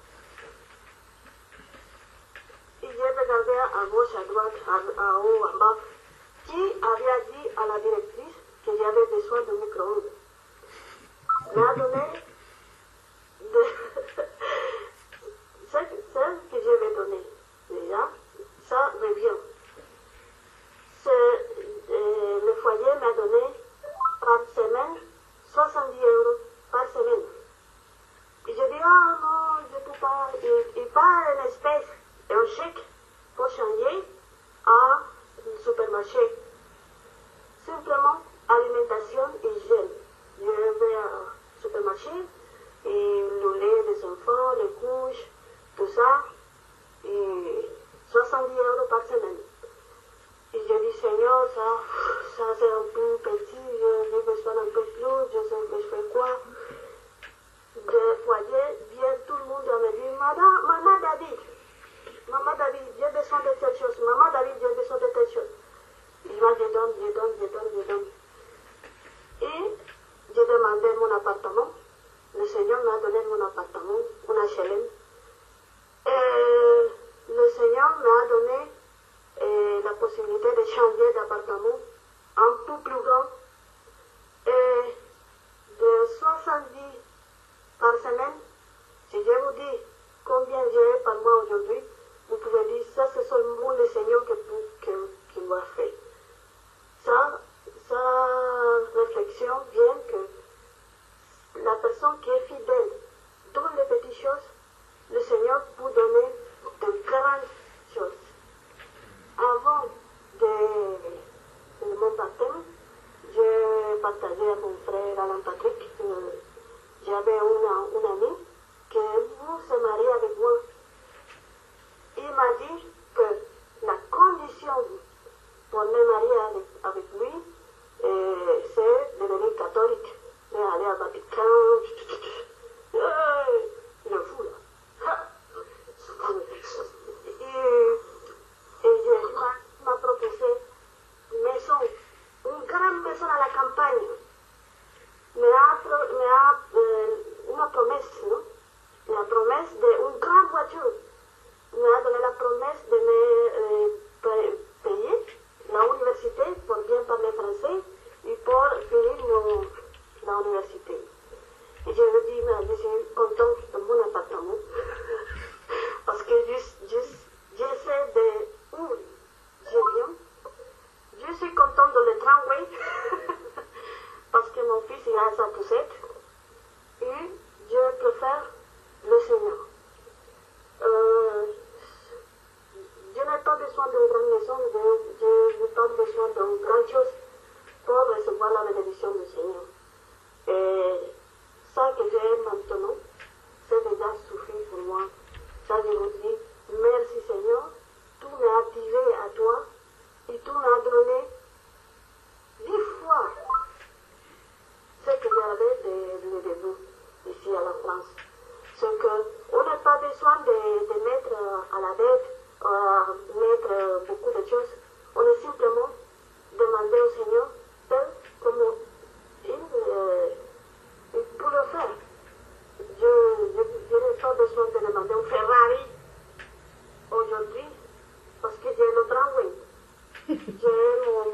Et j'ai regardé à gauche, à droite, en haut, en bas, qui avait dit à la directrice que j'avais besoin d'un micro-ondes. M'a donné celle que je vais donner. Déjà, ça revient. Le foyer m'a donné par semaine 70 € par semaine. Et je dis, ah non, je ne peux pas. Il pas une espèce, un chèque pour changer à un supermarché. Simplement, alimentation et hygiène. Je vais au supermarché et le lait des enfants, les couches, tout ça, et 70 € par semaine. Et je dis, Seigneur, ça c'est un peu petit, j'ai besoin un peu plus, je sais que je fais quoi. Des foyers, vient tout le monde me dit, Maman David, j'ai besoin de telle chose, Maman David, j'ai besoin de telle chose. Et moi, je donne. Et j'ai demandé mon appartement. Le Seigneur m'a donné mon appartement, un HLM. Et le Seigneur m'a donné la possibilité de changer d'appartement un peu plus grand. Et de 70 par semaine, si je vous dis combien j'ai par mois aujourd'hui, vous pouvez dire ça c'est seulement le Seigneur qui m'a fait. Sa réflexion vient que la personne qui est fidèle dans les petites choses, le Seigneur peut donner de grandes choses. Avant de mon baptême, j'ai partagé à mon frère Alain Patrick. J'avais une amie qui s'est mariée avec moi. Il m'a dit que la condition pour me marier avec lui, c'est de devenir catholique, d'aller à Vatican. Il est fou là. Et il m'a proposé une maison, une grande maison à la campagne. Una promesse, non? La promesse d'une grande voiture. Il m'a donné la promesse de me payer l'université pour bien parler français et pour finir l'université. Et je lui dis, je suis contente de mon appartement parce que j'essaie de où je viens. Je suis contente de le tramway parce que mon fils il a sa poussette et je préfère le Seigneur. Je n'ai pas besoin d'une grande maison, je n'ai pas besoin d'une grande chose pour recevoir la bénédiction du Seigneur. Et ça que j'ai maintenant, c'est déjà suffit pour moi. Ça, je vous dis, merci Seigneur, tout m'est activé à toi et tout m'a donné 10 fois ce que j'avais de début ici à la France. C'est qu'on n'a pas besoin de mettre à la dette, mettre beaucoup de choses. On est simplement demander au Seigneur comme il peut le faire. Je n'ai pas besoin de demander un Ferrari aujourd'hui parce que j'ai le tramway. J'ai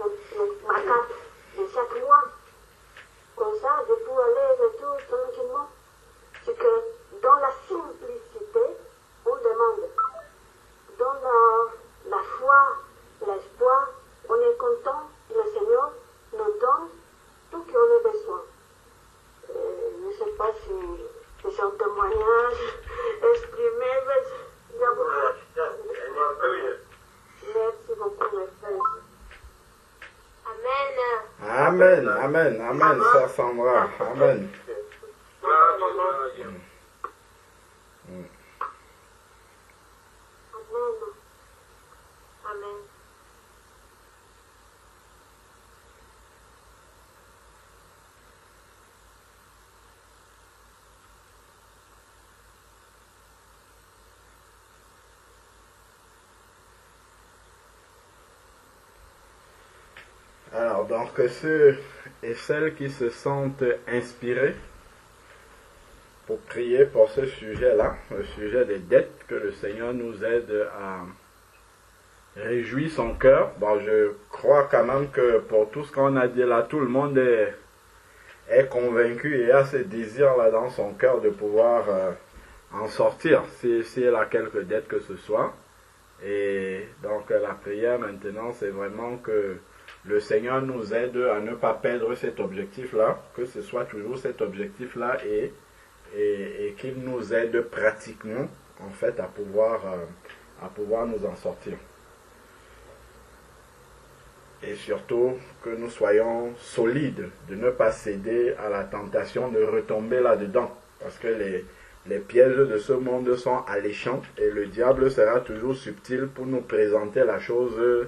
Amen, amen, amen, sœur Sandra. Amen. Gloire à Dieu, gloire à Dieu. Amen. Amen. Alors, donc, ceux et celles qui se sentent inspirés pour prier pour ce sujet-là, le sujet des dettes, que le Seigneur nous aide à réjouir son cœur. Bon, je crois quand même que pour tout ce qu'on a dit là, tout le monde est convaincu et a ce désir-là dans son cœur de pouvoir en sortir, si elle a quelques dettes que ce soit. Et donc, la prière maintenant, c'est vraiment que le Seigneur nous aide à ne pas perdre cet objectif-là, que ce soit toujours cet objectif-là et qu'il nous aide pratiquement, en fait, à pouvoir nous en sortir. Et surtout, que nous soyons solides, de ne pas céder à la tentation de retomber là-dedans. Parce que les pièges de ce monde sont alléchants et le diable sera toujours subtil pour nous présenter la chose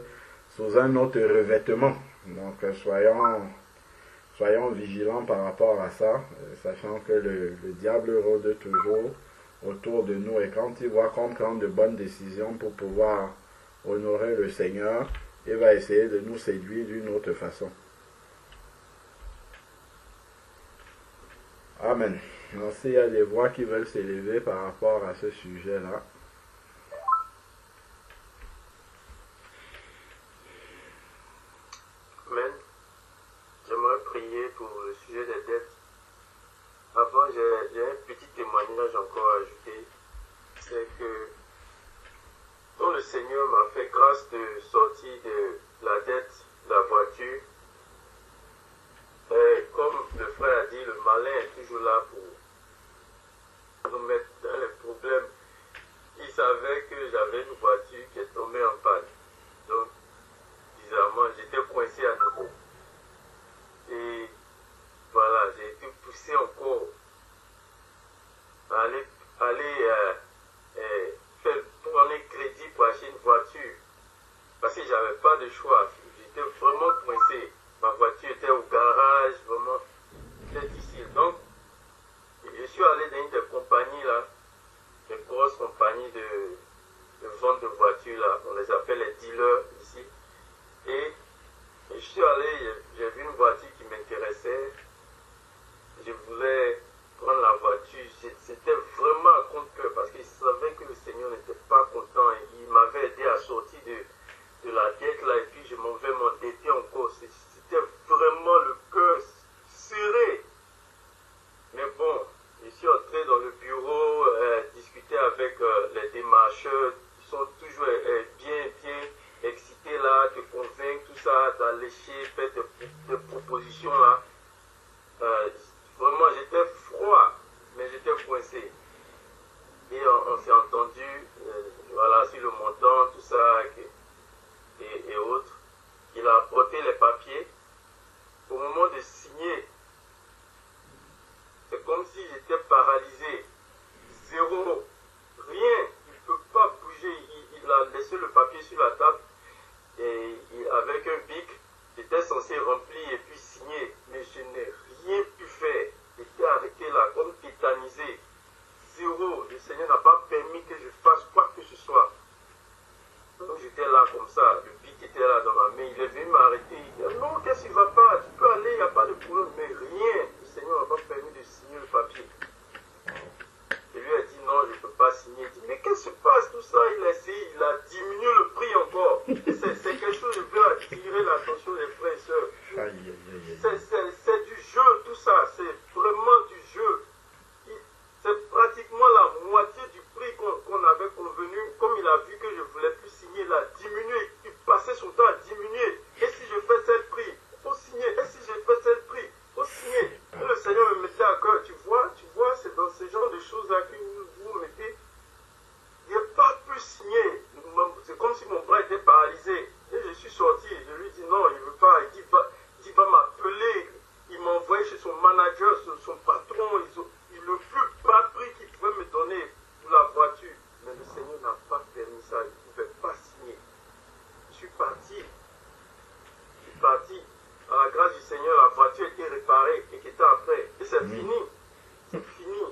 sous un autre revêtement. Donc soyons vigilants par rapport à ça, sachant que le diable rôde toujours autour de nous et quand il voit qu'on prend de bonnes décisions pour pouvoir honorer le Seigneur, il va essayer de nous séduire d'une autre façon. Amen. Donc s'il y a des voix qui veulent s'élever par rapport à ce sujet-là. Amen. J'aimerais prier pour le sujet des dettes. Avant, j'ai un petit témoignage encore à ajouter. C'est que quand le Seigneur m'a fait grâce de sortir de la dette de la voiture, comme le frère a dit, le malin est toujours là pour nous mettre dans les problèmes. Il savait que j'avais une voiture qui est tombée en panne. Donc, bizarrement, j'étais coincé à nouveau. Et voilà, j'ai été poussé encore à aller prendre un crédit pour acheter une voiture. Parce que j'avais pas de choix. J'étais vraiment coincé. Ma voiture était au garage, vraiment, c'était difficile. Donc, je suis allé dans une des compagnies là, des grosses compagnies de vente de voitures là, on les appelle les dealers ici. Et je suis allé, j'ai vu une voiture qui m'intéressait. Je voulais prendre la voiture. C'était vraiment à contre-cœur parce qu'il savait que le Seigneur n'était pas content. Et il m'avait aidé à sortir de la dette là et puis je m'en vais m'endetter encore. C'était vraiment le cœur serré. Mais bon, je suis entré dans le bureau, discuter avec les démarcheurs. Ils sont toujours bien excités là, te convaincre, tout ça, d'allécher, faire des propositions là. Vraiment, j'étais froid, mais j'étais coincé. Et on s'est entendu, voilà, sur le montant, tout ça, et autres. Il a apporté les papiers. Au moment de signer, c'est comme si j'étais paralysé. Zéro. Rien. Il ne peut pas bouger. Il a laissé le papier sur la table. Et avec un bic, j'étais censé remplir et puis signer. Mais je n'ai rien pu faire. J'étais arrêté là, comme tétanisé. Zéro. Le Seigneur n'a pas permis que je fasse quoi que ce soit. Donc j'étais là comme ça. Le bic était là dans ma main. Il est venu m'arrêter. Il dit non, qu'est-ce qui ne va pas? Tu peux aller, il n'y a pas de problème. Mais rien. Le Seigneur n'a pas permis de signer le papier. Je lui ai dit non, je ne peux pas signer. Il dit mais qu'est-ce qui se passe tout ça? Il a essayé, il a diminué le prix encore. C'est quelque chose, je veux attirer l'attention des frères et sœurs. C'est du jeu tout ça, c'est vraiment du jeu. C'est pratiquement la moitié du prix qu'on avait convenu. Comme il a vu que je ne voulais plus signer, il a diminué. Il passait son temps à diminuer. Et si je fais tel prix, il faut signer. Et si je fais tel prix, il faut signer. Et le Seigneur me mettait à cœur. Tu vois, c'est dans ce genre de choses-là que vous mettez. Il n'a pas pu signer. C'est comme si mon bras était paralysé. Et je suis sorti. Je lui dis non, il ne veut pas. Il dit son patron, le plus bas prix qu'il pouvait me donner pour la voiture. Mais le Seigneur n'a pas permis ça, il ne pouvait pas signer. Je suis parti. À la grâce du Seigneur, la voiture était réparée et qui était après. Et c'est fini. C'est fini.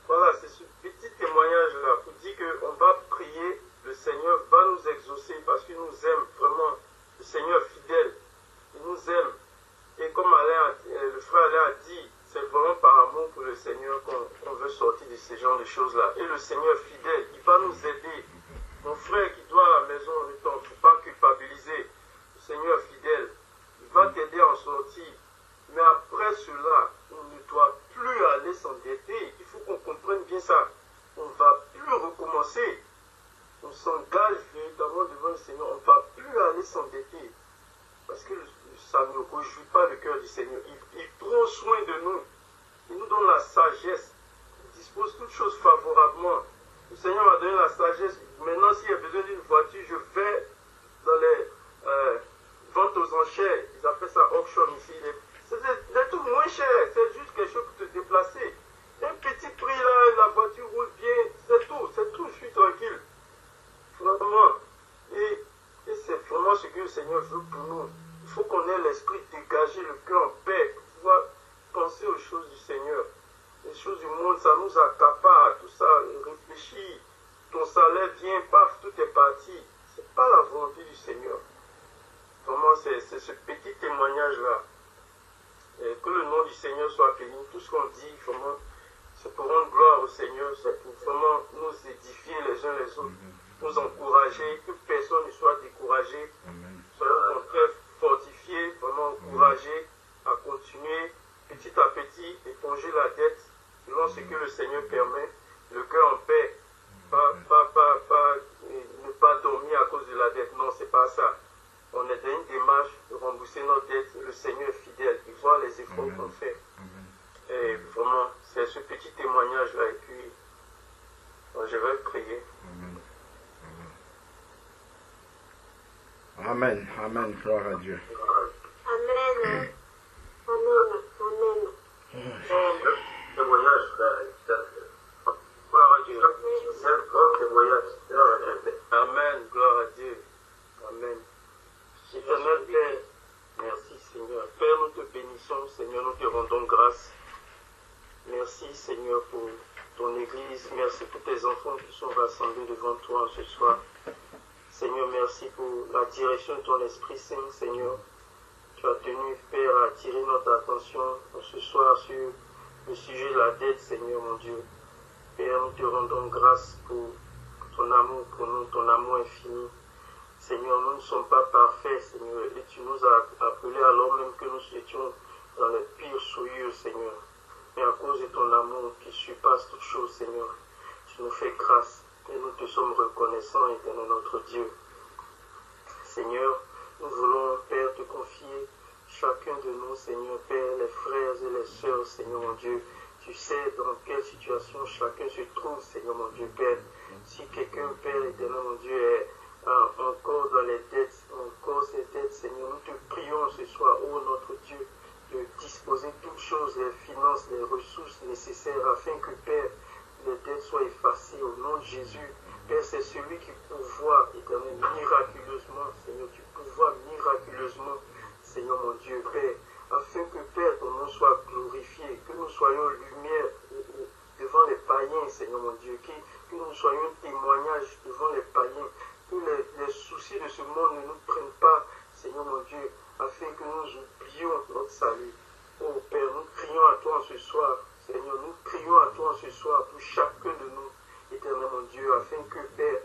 Voilà, c'est ce petit témoignage-là pour dire qu'on va prier, le Seigneur va nous exaucer parce qu'il nous aime vraiment. Le Seigneur fidèle, il nous aime. Et comme le frère Alain a dit, c'est vraiment par amour pour le Seigneur qu'on veut sortir de ce genre de choses-là. Et le Seigneur fidèle, il va nous aider. Mon frère qui doit à la maison, il ne faut pas culpabiliser. Le Seigneur fidèle, il va t'aider à en sortir. Mais après cela, on ne doit plus aller s'endetter. Il faut qu'on comprenne bien ça. On ne va plus recommencer. On s'engage véritablement devant le Seigneur. On ne va plus aller s'endetter. Parce que ça ne réjouit pas le cœur du Seigneur. Il prend soin de nous. Il nous donne la sagesse. Il dispose toutes choses favorablement. Le Seigneur m'a donné la sagesse. Maintenant, s'il y a besoin d'une voiture, je vais dans les ventes aux enchères. Ils appellent ça auction ici. C'est des tout moins cher. C'est juste quelque chose pour te déplacer. Un petit prix là, la voiture roule bien. C'est tout. Je suis tranquille. Vraiment. Et c'est vraiment ce que le Seigneur veut pour nous. Il faut qu'on ait l'esprit dégagé, le cœur en paix, pour pouvoir penser aux choses du Seigneur. Les choses du monde, ça nous accapare, tout ça, réfléchis. Ton salaire vient, paf, tout est parti. C'est pas la volonté du Seigneur. Vraiment, c'est ce petit témoignage-là. Et que le nom du Seigneur soit béni. Tout ce qu'on dit, vraiment, c'est pour rendre gloire au Seigneur, c'est pour vraiment nous édifier les uns les autres, nous encourager, que personne ne soit découragé, soyons au contraire fortifiés, vraiment encouragés à continuer petit à petit, éponger la dette selon ce que le Seigneur permet, le cœur en paix, ne pas dormir à cause de la dette, non, c'est pas ça. On est dans une démarche de rembourser nos dettes, le Seigneur est fidèle, il voit les efforts qu'on fait. Et vraiment, c'est ce petit témoignage-là, et puis je vais prier. Amen, amen, gloire à Dieu. Amen. Témoignage, gloire à Dieu. C'est un grand témoignage. Amen, gloire à Dieu. Amen. Éternel Père, merci Seigneur. Père, nous te bénissons, Seigneur, nous te rendons grâce. Merci Seigneur pour ton Église, merci pour tes enfants qui sont rassemblés devant toi ce soir. Seigneur, merci pour la direction de ton Esprit Saint, Seigneur. Tu as tenu, Père, à attirer notre attention ce soir sur le sujet de la dette, Seigneur mon Dieu. Père, nous te rendons grâce pour ton amour pour nous, ton amour infini. Seigneur, nous ne sommes pas parfaits, Seigneur, et tu nous as appelés alors même que nous étions dans les pires souillures, Seigneur. Mais à cause de ton amour qui surpasse toutes choses, Seigneur, tu nous fais grâce et nous te sommes reconnaissants, éternel notre Dieu. Seigneur, nous voulons, Père, te confier chacun de nous, Seigneur, Père, les frères et les sœurs, Seigneur mon Dieu. Tu sais dans quelle situation chacun se trouve, Seigneur mon Dieu, Père. Si quelqu'un, Père, éternel mon Dieu, est encore dans les dettes, encore ces dettes, Seigneur, nous te prions ce soir, ô notre Dieu, de disposer toutes choses, les finances, les ressources nécessaires afin que, Père, les dettes soient effacées au nom de Jésus. Père, c'est celui qui pourvoit, éternel, miraculeusement, Seigneur, tu pourvois miraculeusement, Seigneur mon Dieu, Père, afin que, Père, ton nom soit glorifié, que nous soyons lumière devant les païens, Seigneur mon Dieu, que nous soyons témoignage devant les païens, que les soucis de ce monde ne nous prennent pas, Seigneur mon Dieu, afin que nous oublions notre salut. Oh Père, nous crions à toi ce soir, Seigneur, nous crions à toi ce soir pour chacun de nous, éternel mon Dieu, afin que, Père,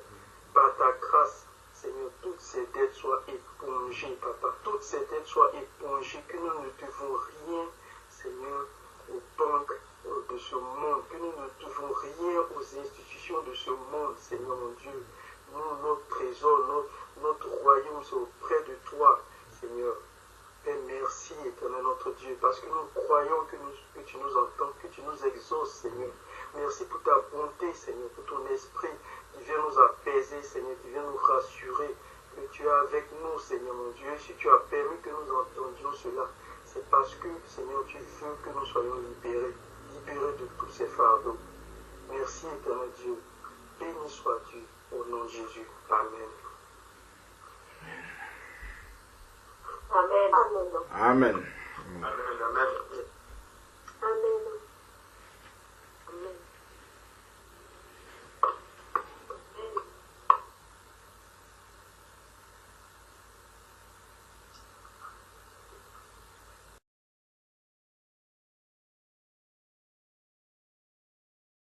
par ta grâce, Seigneur, toutes ces dettes soient épongées, Papa, toutes ces dettes soient épongées, que nous ne devons rien, Seigneur, aux banques de ce monde, que nous ne devons rien aux institutions de ce monde, Seigneur mon Dieu. Nous, notre trésor, notre royaume, c'est auprès de toi, Seigneur. Et merci, éternel notre Dieu, parce que nous croyons que tu nous entends, que tu nous exauces, Seigneur. Merci pour ta bonté, Seigneur, pour ton esprit qui vient nous apaiser, Seigneur, qui vient nous rassurer, que tu es avec nous, Seigneur mon Dieu. Et si tu as permis que nous entendions cela, c'est parce que, Seigneur, tu veux que nous soyons libérés de tous ces fardeaux. Merci, éternel Dieu. Béni sois-tu au nom de Jésus. Amen. Amen. Amen.